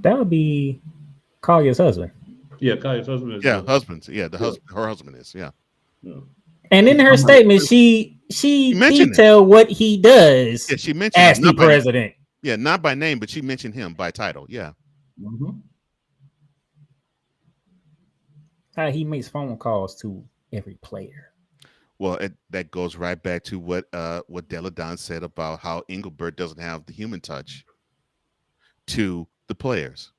That would be Collier's husband. Yeah, Collier's husband is. Yeah, husband. Yeah, her husband is. Yeah. And in her statement, she detailed what he does. Yeah, she mentioned as the president. Yeah, not by name, but she mentioned him by title. Yeah. Mm-hmm. How he makes phone calls to every player. Well, that goes right back to what Della Don said about how Engelbert doesn't have the human touch to the players.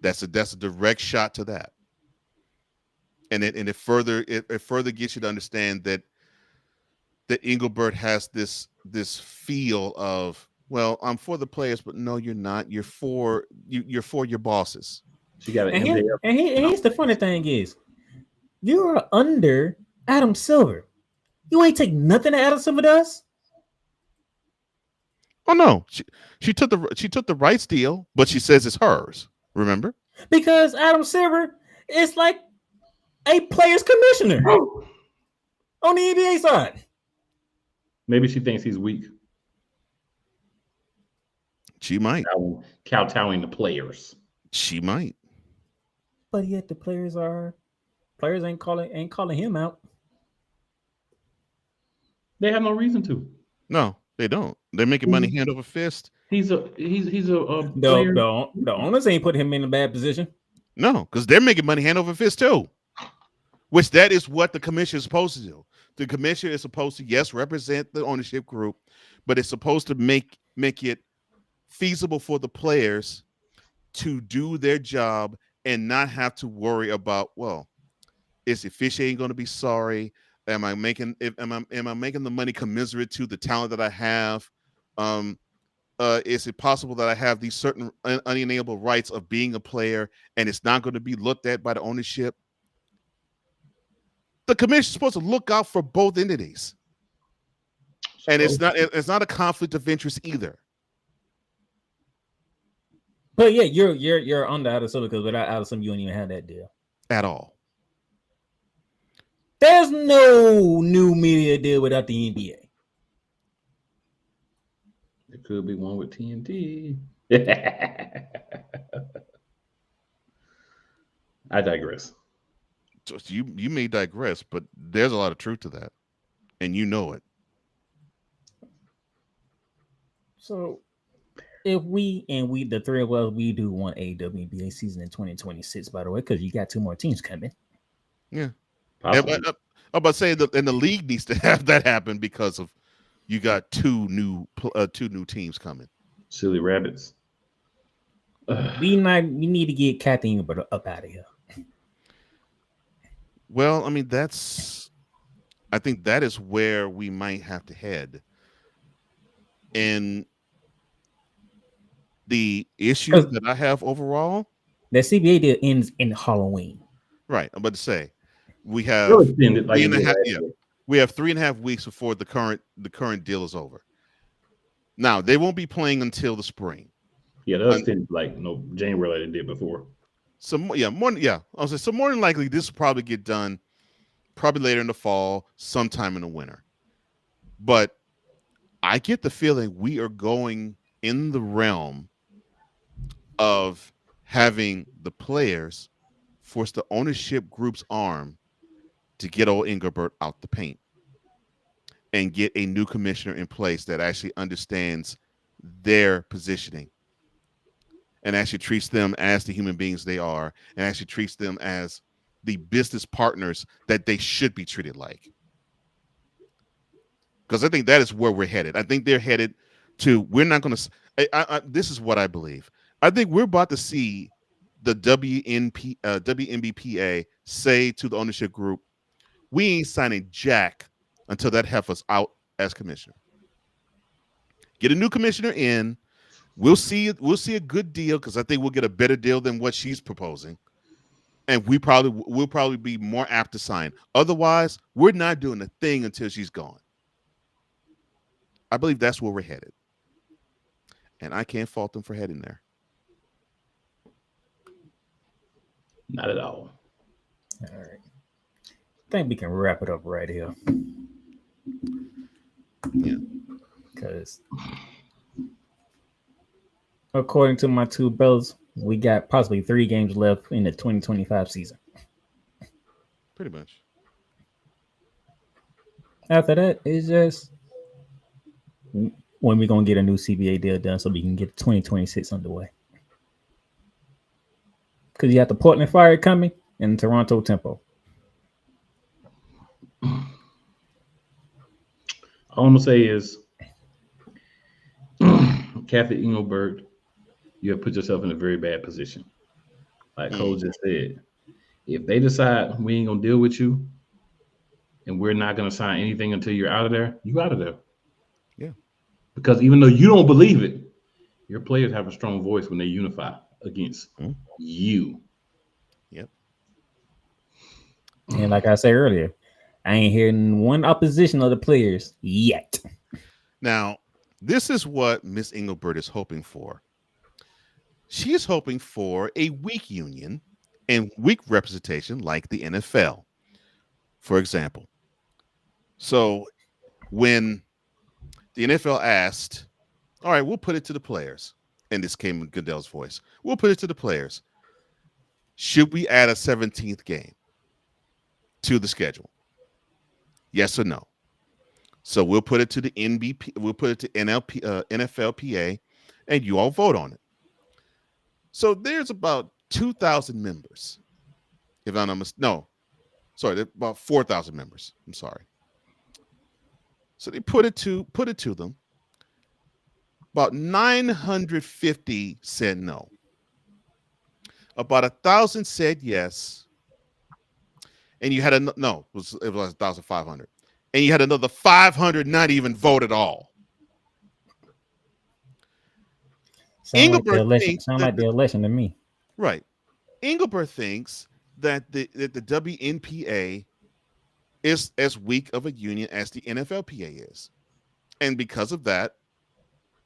That's a direct shot to that. And it further gets you to understand that Engelbert has this this feel of, well, I'm for the players, but no, you're not. You're for your bosses. She got an and, here's the funny thing is, you're under Adam Silver. You ain't take nothing that Adam Silver does. Oh no, she took the rights deal, but she says it's hers. Remember? Because Adam Silver is like a players commissioner on the NBA side. Maybe she thinks he's weak. She might kowtowing the players. She might. But yet the players ain't calling him out. They have no reason to. No, they don't. They're making money hand over fist. He's a player. The owners ain't put him in a bad position. No, because they're making money hand over fist too. Which that is what the commissioner is supposed to do. The commissioner is supposed to, yes, represent the ownership group, but it's supposed to make it feasible for the players to do their job and not have to worry about, well, is the officiating going to be sorry? Am I making the money commensurate to the talent that I have? Is it possible that I have these certain unalienable rights of being a player and it's not going to be looked at by the ownership? The commission is supposed to look out for both entities. And it's not a conflict of interest either. But yeah, you're under Adam Silver, because without Adam Silver, you don't even have that deal at all. There's no new media deal without the NBA. There could be one with TNT. I digress. So you may digress, but there's a lot of truth to that, and you know it. So if the three of us, we do want a WNBA season in 2026, by the way, because you got 2 more teams coming. Yeah. I'm about to say that, and the league needs to have that happen because of you got two new teams coming. Silly rabbits. We need to get Kathy up out of here. Well, I mean, I think that is where we might have to head. And the issue that I have overall, the CBA deal ends in Halloween. Right. I'm about to say we have we have 3.5 weeks before the current deal is over. Now they won't be playing until the spring. Yeah, that's January like they did before. So more than likely this will probably get done probably later in the fall, sometime in the winter. But I get the feeling we are going in the realm of having the players force the ownership group's arm to get old Engelbert out the paint and get a new commissioner in place that actually understands their positioning and actually treats them as the human beings they are and actually treats them as the business partners that they should be treated like. Because I think that is where we're headed. I think they're headed to, we're not going to, this is what I believe. I think we're about to see the WNBPA say to the ownership group, we ain't signing jack until that heifer's out as commissioner. Get a new commissioner in. We'll see a good deal, because I think we'll get a better deal than what she's proposing. And we'll probably be more apt to sign. Otherwise, we're not doing a thing until she's gone. I believe that's where we're headed. And I can't fault them for heading there. Not at all. All right. I think we can wrap it up right here. Yeah. Because according to my 2 brothers, we got possibly 3 games left in the 2025 season. Pretty much. After that, it's just when we're going to get a new CBA deal done so we can get 2026 underway. Because you have the Portland Fire coming and Toronto Tempo. All I'm going to say is, Kathy Engelbert, you have put yourself in a very bad position. Like Cole just said, if they decide we ain't going to deal with you and we're not going to sign anything until you're out of there, you out of there. Yeah. Because even though you don't believe it, your players have a strong voice when they unify against you. Yep. And like I said earlier, I ain't hearing one opposition of the players yet. Now, this is what Miss Engelbert is hoping for. She is hoping for a weak union and weak representation like the NFL, for example. So when the NFL asked, all right, we'll put it to the players, and this came in Goodell's voice, we'll put it to the players. Should we add a 17th game to the schedule? Yes or no? So we'll put it to the NBP, we'll put it to NFLPA, and you all vote on it. So there's about 2,000 members. If I'm not mistaken, no, sorry, there's about 4,000 members. I'm sorry. So they put it to them. About 950 said no. About 1,000 said yes. And you had it was 1,500. And you had another 500 not even vote at all. Sound like the election to me. Right. Engelbert thinks that the WNPA is as weak of a union as the NFLPA is. And because of that,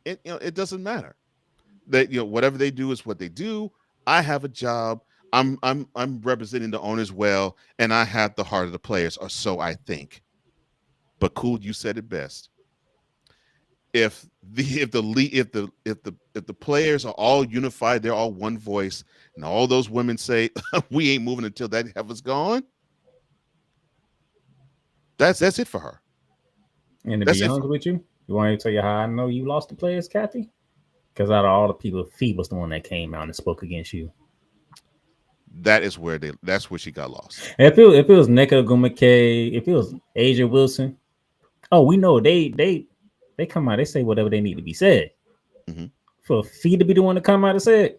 it doesn't matter. That whatever they do is what they do. I have a job. I'm representing the owners well, and I have the heart of the players, or so I think. But cool, you said it best. If the players are all unified, they're all one voice, and all those women say we ain't moving until that heifer's gone, that's it for her. And to be honest with you want me to tell you how I know you lost the players, Kathy? Because out of all the people, Fee was the one that came out and spoke against you. That's where she got lost. If it was Nneka Ogwumike, if it was Asia Wilson, we know they come out, they say whatever they need to be said. Mm-hmm. For Fee to be the one to come out and say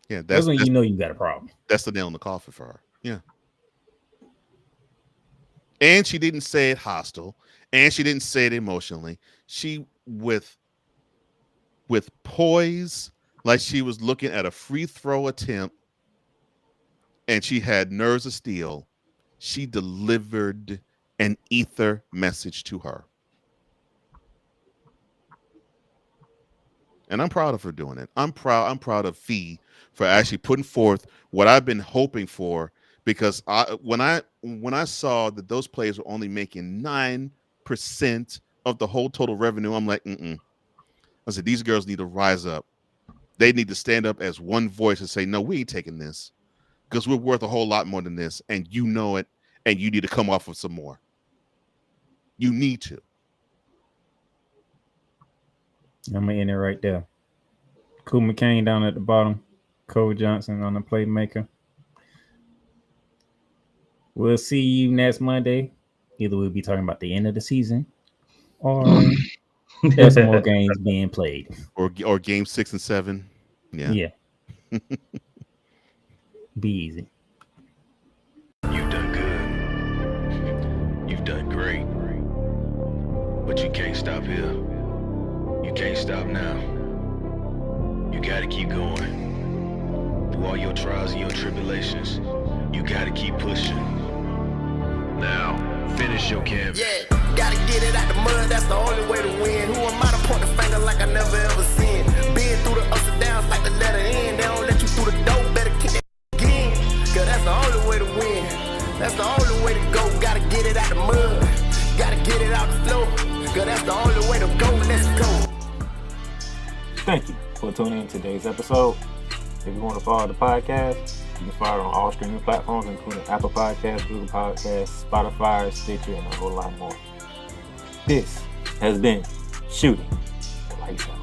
it, that's when you know you got a problem. That's the nail in the coffin for her. Yeah. And she didn't say it hostile, and she didn't say it emotionally. She with poise, like she was looking at a free throw attempt, and she had nerves of steel. She delivered an ether message to her. And I'm proud of her doing it. I'm proud of Fee for actually putting forth what I've been hoping for, because when I saw that those players were only making 9% of the whole total revenue, I'm like, I said, these girls need to rise up. They need to stand up as one voice and say, no, we ain't taking this, because we're worth a whole lot more than this, and you know it, and you need to come off of some more. You need to. I'm gonna end it right there. Cool McCain down at the bottom. Cole Johnson on the playmaker. We'll see you next Monday. Either we'll be talking about the end of the season, or there's some more games being played, or game 6 and 7. Yeah. Be easy. You've done good. You've done great. But you can't stop here. You can't stop now. You gotta keep going. Through all your trials and your tribulations, you gotta keep pushing. Now, finish your canvas. Yeah, gotta get it out the mud, that's the only way to win. Who am I to point the finger like I never ever seen? Been through the ups and downs like the letter N. They don't let you through the door, better kick that again. Cause that's the only way to win. That's the only way to go. Gotta get it out the mud. Gotta get it out the flow. Cause that's the only way to go. Let's go. Thank you for tuning in to today's episode. If you want to follow the podcast, you can follow it on all streaming platforms, including Apple Podcasts, Google Podcasts, Spotify, Stitcher, and a whole lot more. This has been Shooting the Lights Out.